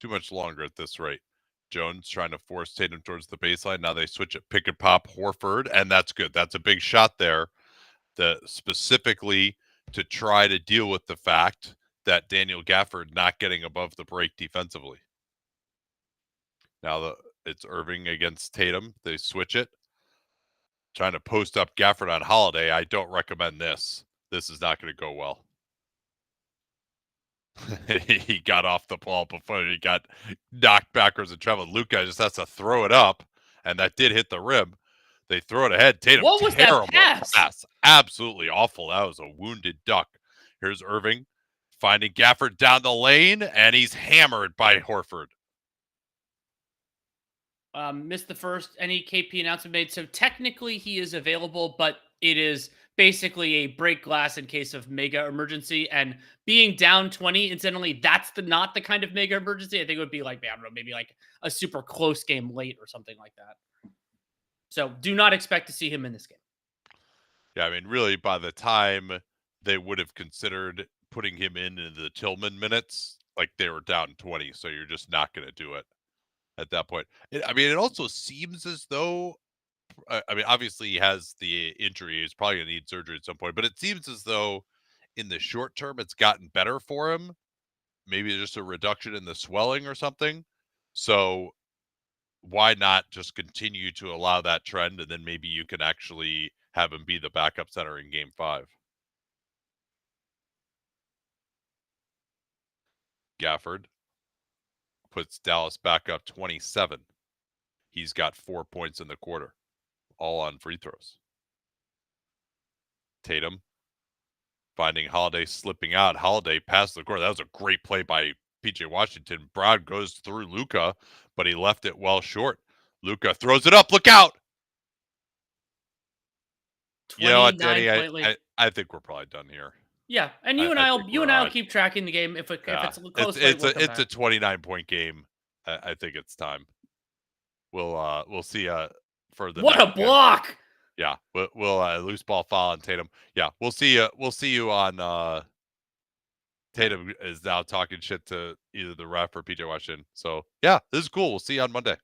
much longer at this rate. Jones trying to force Tatum towards the baseline. Now they switch it, pick and pop Horford, and that's good. That's a big shot there, specifically to try to deal with the fact that Daniel Gafford not getting above the break defensively. Now it's Irving against Tatum. They switch it, trying to post up Gafford on Holiday. I don't recommend this. This is not going to go well. He got off the ball before he got knocked backwards and traveled. Luka just has to throw it up, and that did hit the rim. They throw it ahead. Tatum, what was terrible that pass? Absolutely awful. That was a wounded duck. Here's Irving finding Gafford down the lane, and he's hammered by Horford. Missed the first any KP announcement made. So technically he is available, but it is basically a break glass in case of mega emergency. And being down 20, incidentally, that's not the kind of mega emergency. I think it would be like, I don't know, maybe like a super close game late or something like that. So do not expect to see him in this game. Yeah, I mean, really, by the time they would have considered putting him in the Tillman minutes, like they were down 20. So you're just not going to do it at that point. It also seems as though, obviously he has the injury. He's probably going to need surgery at some point, but it seems as though in the short term, it's gotten better for him. Maybe just a reduction in the swelling or something. So why not just continue to allow that trend, and then maybe you can actually have him be the backup center in Game 5. Gafford puts Dallas back up 27. He's got 4 points in the quarter, all on free throws. Tatum finding Holiday slipping out. Holiday past the court. That was a great play by PJ Washington. Brown goes through Luka, but he left it well short. Luka throws it up. Look out! You know what, Danny? I think we're probably done here. Yeah, and you and I'll keep tracking the game if it's close. It's a 29-point game. I think it's time. We'll see for the what a block. Game. Yeah, we'll loose ball foul on Tatum. Yeah, we'll see you on Tatum is now talking shit to either the ref or PJ Washington. So yeah, this is cool. We'll see you on Monday.